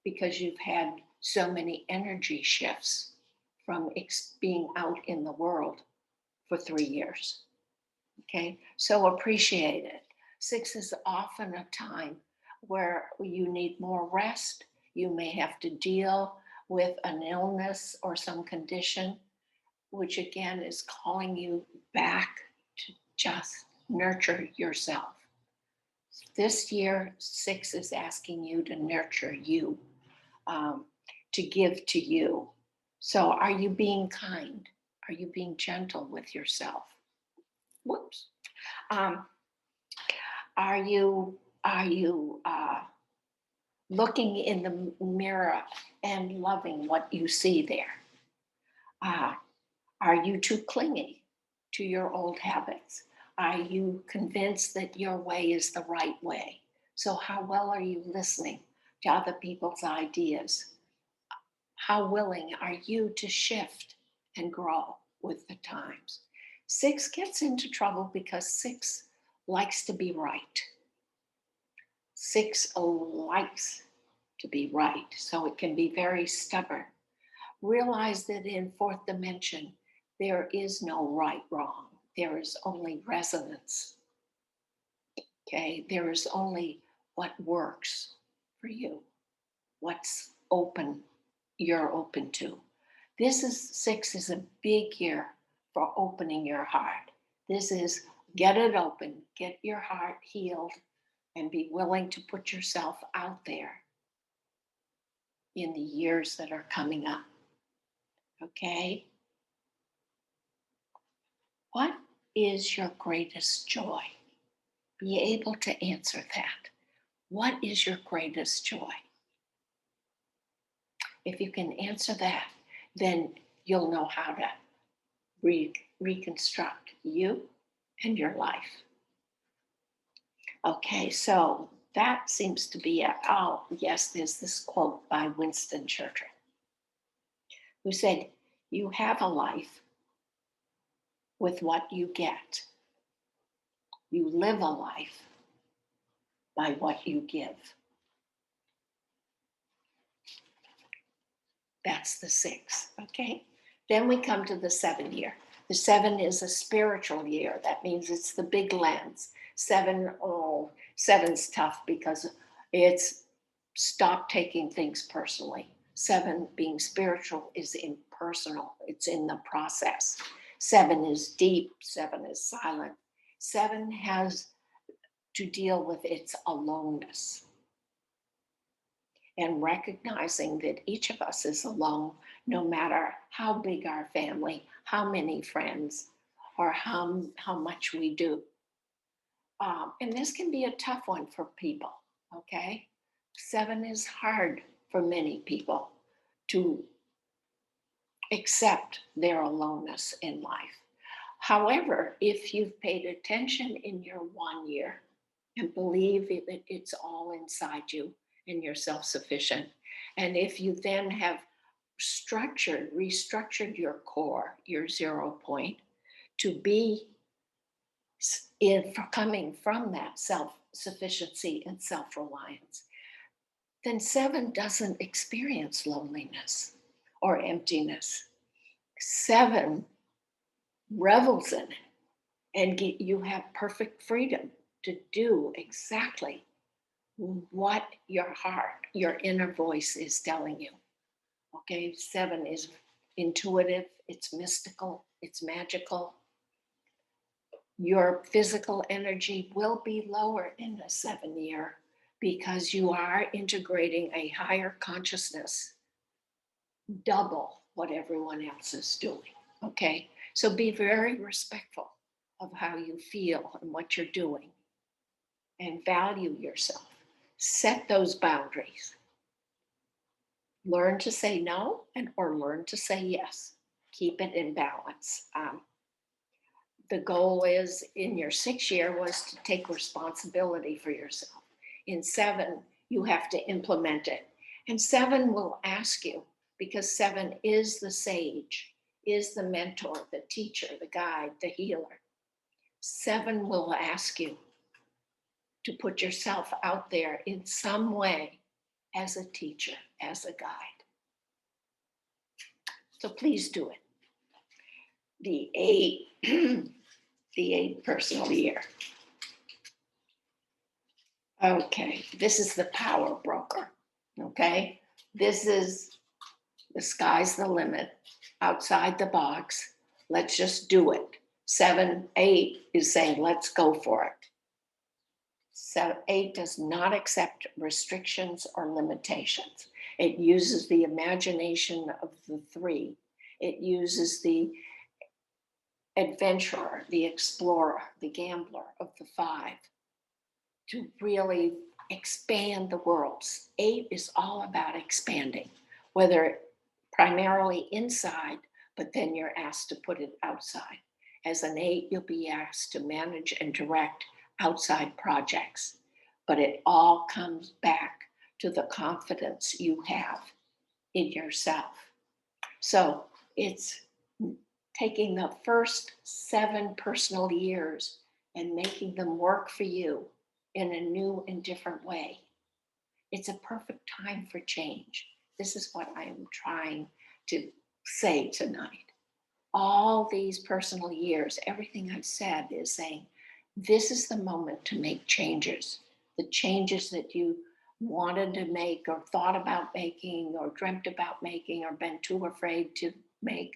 because you've had so many energy shifts from being out in the world for 3 years. Okay, so appreciate it. 6 is often a time where you need more rest. You may have to deal with an illness or some condition, which again is calling you back to just nurture yourself. This year, 6 is asking you to nurture you, to give to you. So, are you being kind? Are you being gentle with yourself? Whoops. Um, are you looking in the mirror and loving what you see there? Uh, are you too clingy to your old habits? Are you convinced that your way is the right way? So, how well are you listening to other people's ideas? How willing are you to shift and grow with the times? 6 gets into trouble because 6 likes to be right. 6 likes to be right, so it can be very stubborn. Realize that in 4th dimension, there is no right, wrong. There is only resonance. Okay, there is only what works for you, what's open, you're open to. 6 is a big year for opening your heart. This is get it open, get your heart healed, and be willing to put yourself out there in the years that are coming up. Okay? What is your greatest joy? Be able to answer that. What is your greatest joy? If you can answer that, then you'll know how to reconstruct you and your life. Okay, so that seems to be oh, yes, there's this quote by Winston Churchill who said, "You have a life with what you get. You live a life by what you give." That's the 6, okay? Then we come to the 7 year. The 7 is a spiritual year. That means it's the big lens. 7 Seven's tough because it's stop taking things personally. Seven, being spiritual, is impersonal, it's in the process. Seven is deep, seven is silent. Seven has to deal with its aloneness and recognizing that each of us is alone, no matter how big our family, how many friends, or how much we do. And this can be a tough one for people, okay? Seven is hard for many people to accept their aloneness in life. However, if you've paid attention in your 1 year and believe that it's all inside you and you're self sufficient, and if you then have restructured your core, your 0 point, to be coming from that self sufficiency and self reliance, then seven doesn't experience loneliness or emptiness. Seven revels in it, and you have perfect freedom to do exactly what your heart, your inner voice is telling you. Okay, seven is intuitive, it's mystical, it's magical. Your physical energy will be lower in the 7 year because you are integrating a higher consciousness, double what everyone else is doing. Okay, so be very respectful of how you feel and what you're doing and value yourself. Set those boundaries. Learn to say no or learn to say yes. Keep it in balance. The goal is in your 6 year was to take responsibility for yourself. In 7, you have to implement it. And 7 will ask you, because 7 is the sage, is the mentor, the teacher, the guide, the healer. 7 will ask you to put yourself out there in some way as a teacher, as a guide. So please do it. The 8, the 8 personal year. Okay, this is the power broker. Okay, this is the sky's the limit, outside the box. Let's just do it. 7, 8 is saying, let's go for it. So 8 does not accept restrictions or limitations. It uses the imagination of the 3. It uses the adventurer, the explorer, the gambler of the 5 to really expand the worlds. 8 is all about expanding, whether primarily inside, but then you're asked to put it outside. As an 8, you'll be asked to manage and direct outside projects, but it all comes back to the confidence you have in yourself. So it's taking the first 7 personal years and making them work for you in a new and different way. It's a perfect time for change. This is what I am trying to say tonight. All these personal years, everything I've said is saying, this is the moment to make changes. The changes that you wanted to make or thought about making or dreamt about making or been too afraid to make.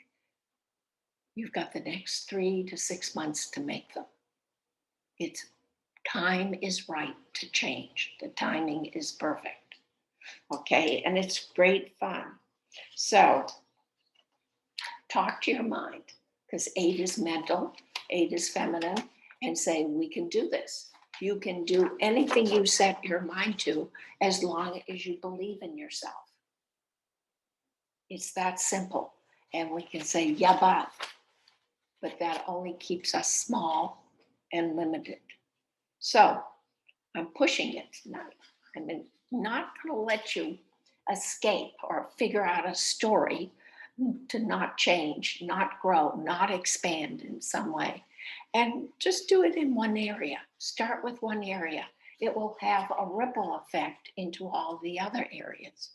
You've got the next 3 to 6 months to make them. It's time is right to change. The timing is perfect. Okay, and it's great fun. So talk to your mind, because 8 is mental, 8 is feminine, and say, we can do this. You can do anything you set your mind to as long as you believe in yourself. It's that simple. And we can say, yeah, but that only keeps us small and limited. So I'm pushing it tonight. I'm not going to let you escape or figure out a story to not change, not grow, not expand in some way. And just do it in one area. Start with one area. It will have a ripple effect into all the other areas.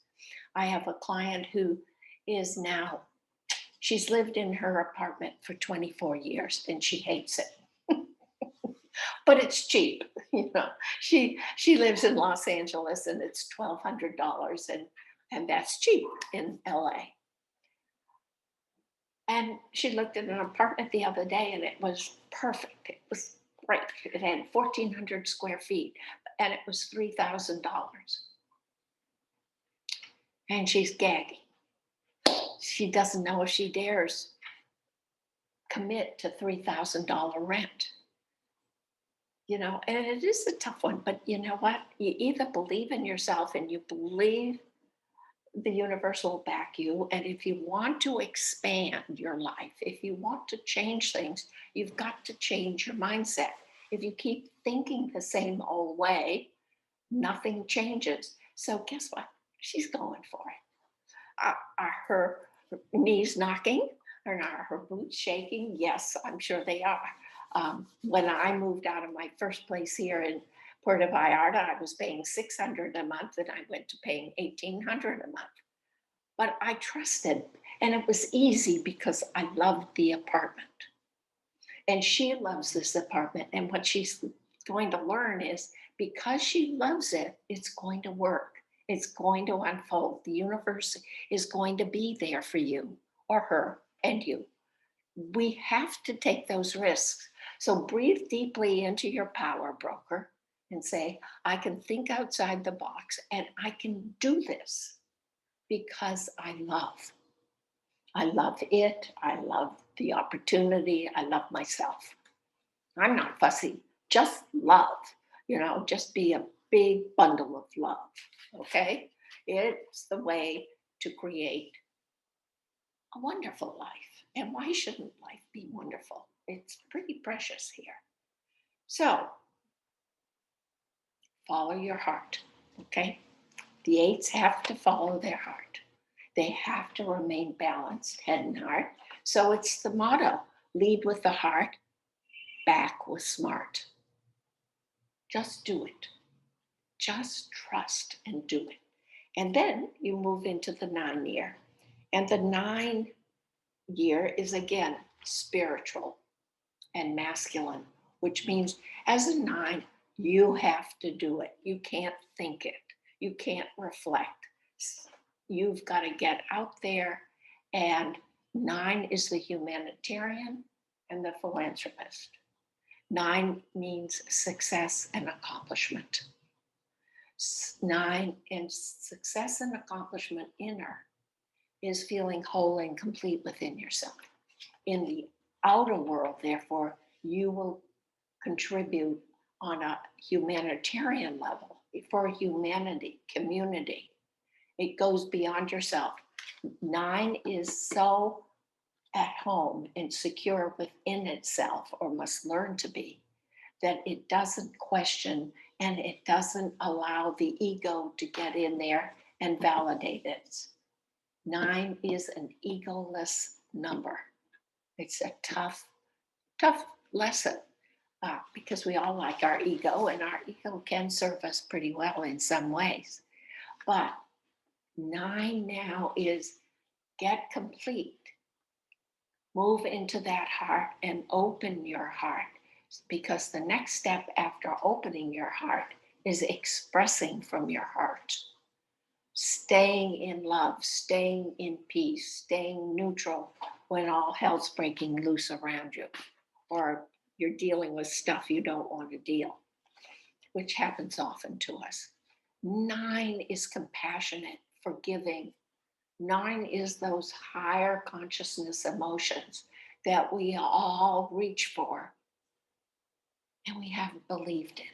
I have a client who is now, she's lived in her apartment for 24 years and she hates it. But it's cheap. You know, she lives in Los Angeles and it's $1,200 and that's cheap in LA. And she looked at an apartment the other day and it was perfect. It was great. It had 1,400 square feet and it was $3,000. And she's gagging. She doesn't know if she dares commit to $3,000 rent. You know, and it is a tough one, but you know what? You either believe in yourself and you believe the universe will back you. And if you want to expand your life, if you want to change things, you've got to change your mindset. If you keep thinking the same old way, nothing changes. So guess what? She's going for it. Are her knees knocking? Or are her boots shaking? Yes, I'm sure they are. When I moved out of my first place here in Puerto Vallarta, I was paying $600 a month, and I went to paying $1,800 a month. But I trusted, and it was easy because I loved the apartment, and she loves this apartment. And what she's going to learn is because she loves it, it's going to work. It's going to unfold. The universe is going to be there for you or her and you. We have to take those risks. So breathe deeply into your power, broker, and say, I can think outside the box and I can do this because I love. I love it. I love the opportunity. I love myself. I'm not fussy, just love, just be a big bundle of love. Okay. It's the way to create a wonderful life. And why shouldn't life be wonderful? It's pretty precious here. So follow your heart. Okay. The eights have to follow their heart. They have to remain balanced, head and heart. So it's the motto: lead with the heart, back with smart. Just do it. Just trust and do it. And then you move into the 9 year. And the 9 year is again spiritual and masculine, which means as a 9, you have to do it. You can't think it. You can't reflect. You've got to get out there. And 9 is the humanitarian and the philanthropist. 9 means success and accomplishment. 9 and success and accomplishment inner is feeling whole and complete within yourself. In the outer world, therefore, you will contribute on a humanitarian level for humanity, community. It goes beyond yourself. 9 is so at home and secure within itself, or must learn to be, that it doesn't question and it doesn't allow the ego to get in there and validate it. 9 is an egoless number. It's a tough lesson because we all like our ego, and our ego can serve us pretty well in some ways. But 9 now is get complete. Move into that heart and open your heart, because the next step after opening your heart is expressing from your heart. Staying in love, staying in peace, staying neutral when all hell's breaking loose around you, or you're dealing with stuff you don't want to deal, which happens often to us. 9 is compassionate, forgiving. 9 is those higher consciousness emotions that we all reach for and we haven't believed in.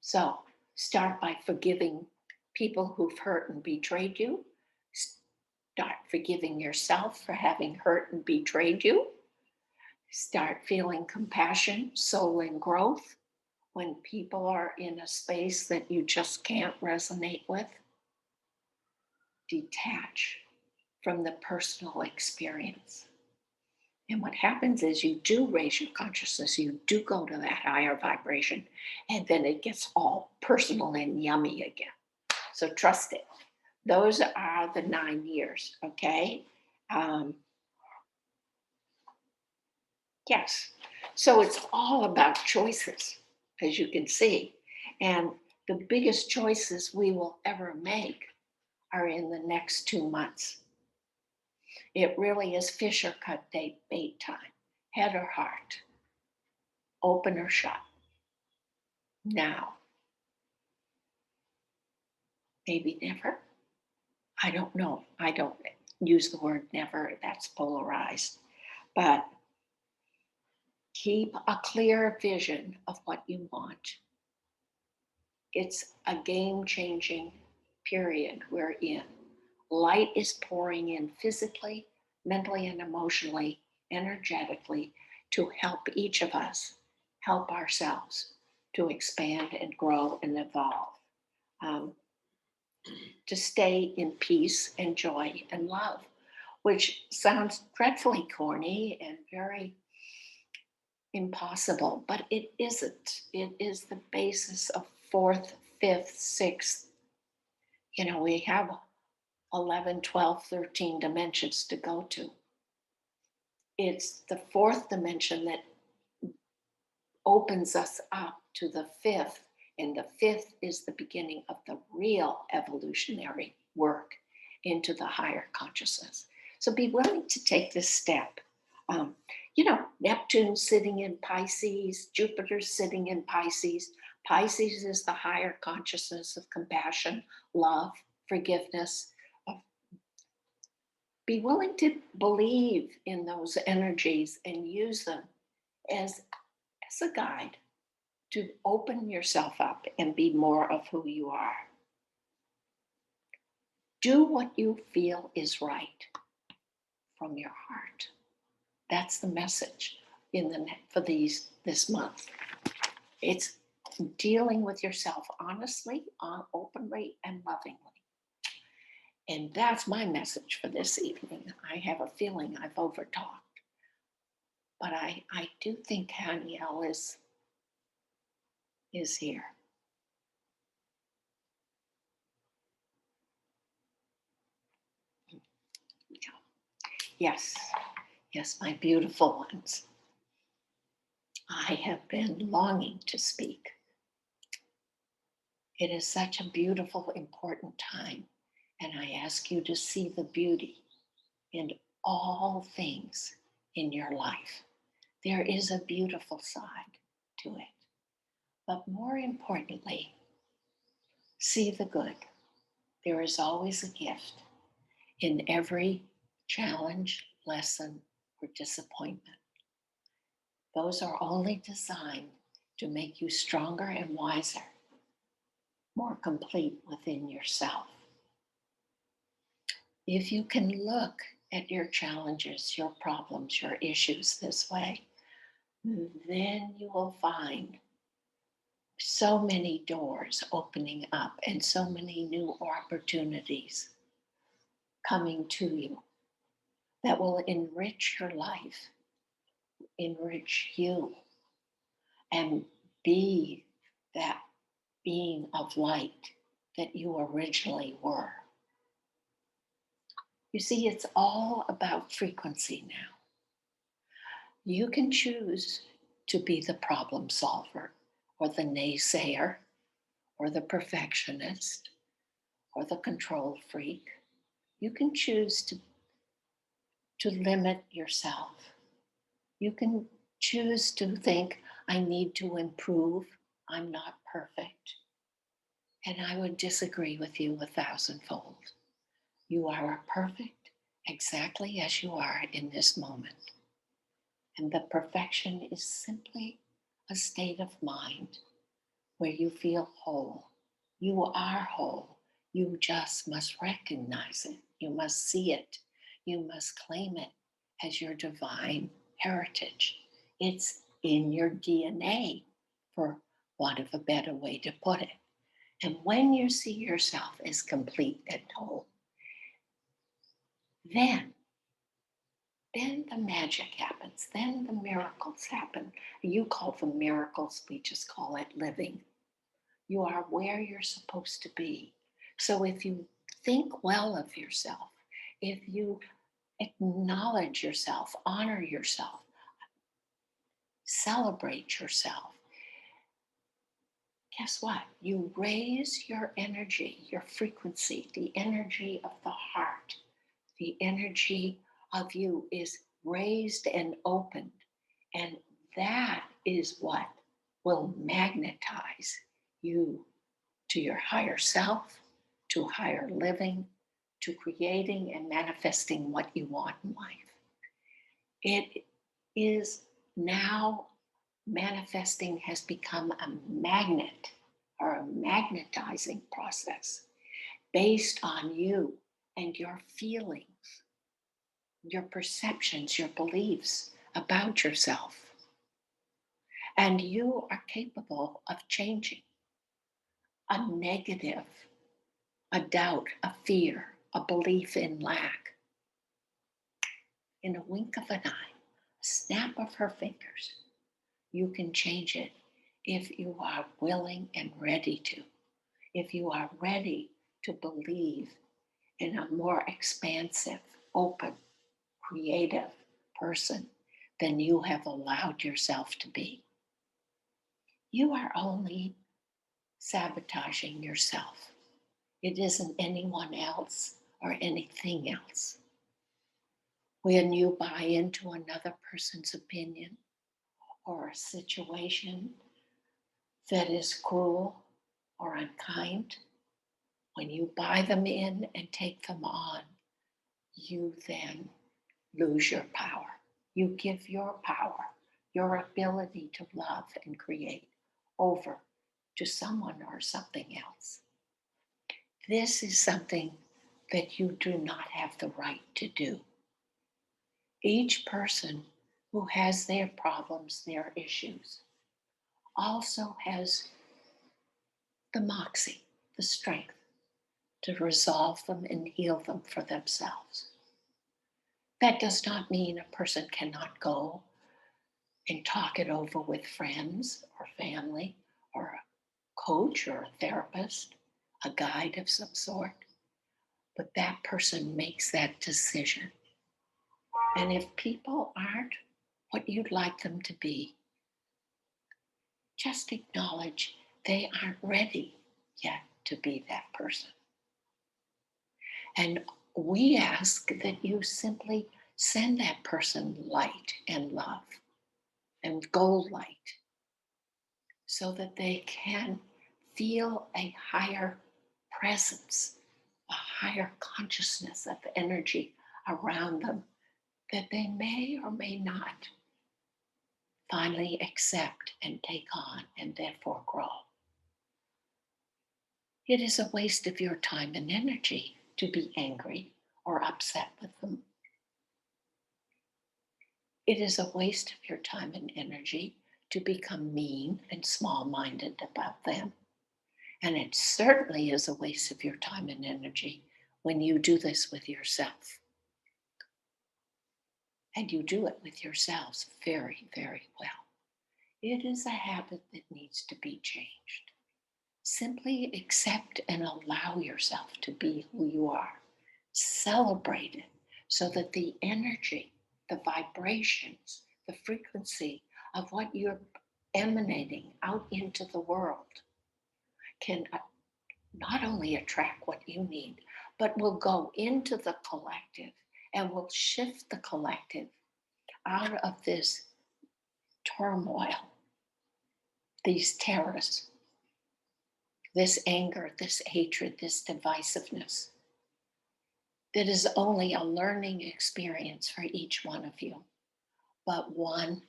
So start by forgiving people who've hurt and betrayed you. Start forgiving yourself for having hurt and betrayed you. Start feeling compassion, soul, and growth when people are in a space that you just can't resonate with. Detach from the personal experience. And what happens is you do raise your consciousness, you do go to that higher vibration, and then it gets all personal and yummy again. So trust it. Those are the 9 years, okay? Yes. So it's all about choices. as you can see. And the biggest choices we will ever make are in the next 2 months. It really is fish or cut bait time, head or heart, open or shut. Now, maybe never. I don't know. I don't use the word never, that's polarized. But keep a clear vision of what you want. It's a game changing period we're in. Light is pouring in physically, mentally, and emotionally, energetically to help each of us help ourselves to expand and grow and evolve, um, to stay in peace and joy and love, which sounds dreadfully corny and very impossible, but it isn't. It is the basis of fourth, fifth, sixth. We have 11, 12, 13 dimensions to go to. It's the fourth dimension that opens us up to the fifth, and the fifth is the beginning of the real evolutionary work into the higher consciousness. So be willing to take this step. Um, Neptune sitting in Pisces, Jupiter sitting in Pisces. Pisces is the higher consciousness of compassion, love, forgiveness. Be willing to believe in those energies and use them as a guide to open yourself up and be more of who you are. Do what you feel is right from your heart. That's the message for this month. It's dealing with yourself honestly, openly, and lovingly. And that's my message for this evening. I have a feeling I've overtalked, but I do think Haniel is here. Yes, yes, my beautiful ones. I have been longing to speak. It is such a beautiful, important time, and I ask you to see the beauty in all things in your life. There is a beautiful side to it, but more importantly, see the good. There is always a gift in every challenge, lesson, or disappointment. Those are only designed to make you stronger and wiser, more complete within yourself. If you can look at your challenges, your problems, your issues this way, then you will find so many doors opening up and so many new opportunities coming to you that will enrich your life, enrich you, and be that being of light that you originally were. You see, it's all about frequency now. You can choose to be the problem solver or the naysayer or the perfectionist or the control freak. You can choose to limit yourself. You can choose to think, I need to improve. I'm not perfect. And I would disagree with you 1,000-fold. You are perfect exactly as you are in this moment. And the perfection is simply a state of mind where you feel whole. You are whole. You just must recognize it. You must see it. You must claim it as your divine heritage. It's in your DNA, for want of a better way to put it. And when you see yourself as complete and whole, then the magic happens. Then the miracles happen. You call them miracles, we just call it living. You are where you're supposed to be. So if you think well of yourself, if you acknowledge yourself, honor yourself, celebrate yourself, guess what? You raise your energy, your frequency, the energy of the heart. The energy of you is raised and opened. And that is what will magnetize you to your higher self, to higher living, to creating and manifesting what you want in life. It is now manifesting has become a magnet or a magnetizing process based on you and your feelings, your perceptions, your beliefs about yourself. And you are capable of changing a negative, a doubt, a fear, a belief in lack in a wink of an eye, a snap of her fingers. You can change it if you are willing and ready to. If you are ready to believe in a more expansive, open, creative person than you have allowed yourself to be. You are only sabotaging yourself. It isn't anyone else or anything else. When you buy into another person's opinion or a situation that is cruel or unkind, when you buy them in and take them on, you then lose your power. You give your power, your ability to love and create over to someone or something else. This is something that you do not have the right to do. Each person who has their problems, their issues, also has the moxie, the strength to resolve them and heal them for themselves. That does not mean a person cannot go and talk it over with friends or family or a coach or a therapist, a guide of some sort. But that person makes that decision. And if people aren't what you'd like them to be, just acknowledge they aren't ready yet to be that person. And we ask that you simply send that person light and love and gold light so that they can feel a higher presence, a higher consciousness of energy around them that they may or may not finally accept and take on and therefore grow. It is a waste of your time and energy to be angry or upset with them. It is a waste of your time and energy to become mean and small minded about them. And it certainly is a waste of your time and energy when you do this with yourself. And you do it with yourselves very, very well. It is a habit that needs to be changed. Simply accept and allow yourself to be who you are. Celebrate it so that the energy, the vibrations, the frequency of what you're emanating out into the world can not only attract what you need, but will go into the collective and will shift the collective out of this turmoil, these terrors, this anger, this hatred, this divisiveness. That is only a learning experience for each one of you, but one,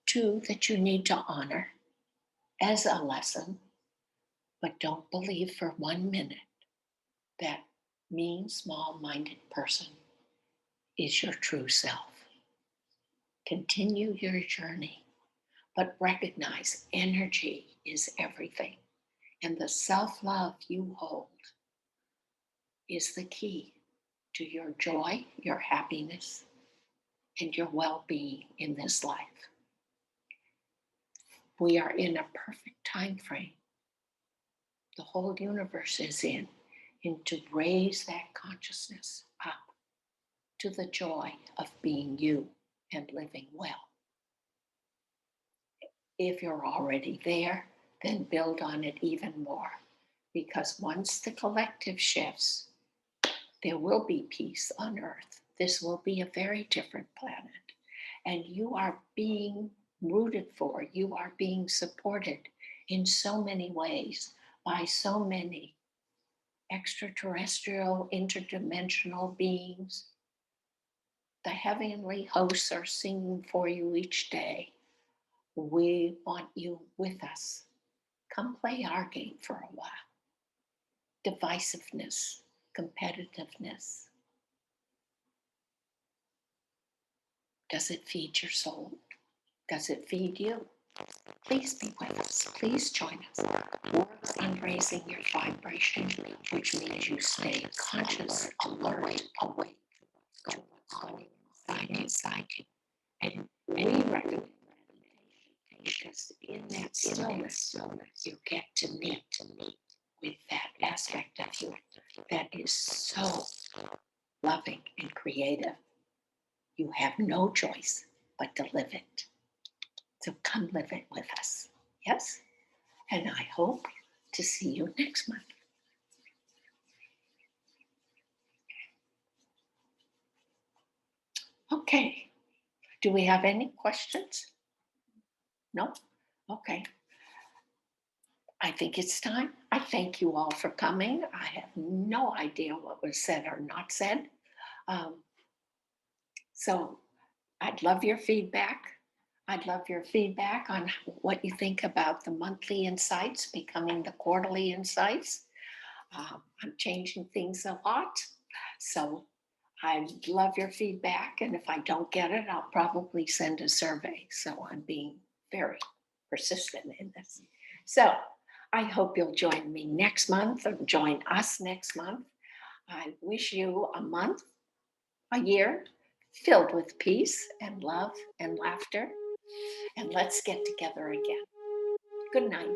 two, that you need to honor as a lesson, but don't believe for 1 minute that mean, small-minded person is your true self. Continue your journey, but recognize energy is everything, and the self-love you hold is the key to your joy, your happiness, and your well-being in this life. We are in a perfect time frame. The whole universe is in to raise that consciousness up to the joy of being you and living well. If you're already there, then build on it even more. Because once the collective shifts, there will be peace on Earth. This will be a very different planet. And you are being rooted for, you are being supported in so many ways by so many extraterrestrial, interdimensional beings. The heavenly hosts are singing for you each day. We want you with us. Come play our game for a while. Divisiveness, competitiveness. Does it feed your soul? Does it feed you? Please be with us. Please join us. Work on raising your vibration, which means you stay conscious, alert, awake to what's going on inside you. And we recommend meditation because in that stillness, you get to meet with that aspect of you that is so loving and creative. You have no choice but to live it. So come live it with us. Yes? And I hope to see you next month. Okay. Do we have any questions? No? Okay. I think it's time. I thank you all for coming. I have no idea what was said or not said. Um, so I'd love your feedback. I'd love your feedback on what you think about the monthly insights becoming the quarterly insights. I'm changing things a lot. So I'd love your feedback. And if I don't get it, I'll probably send a survey. So I'm being very persistent in this. So I hope you'll join me next month or join us next month. I wish you a month, a year filled with peace and love and laughter. And let's get together again. Good night.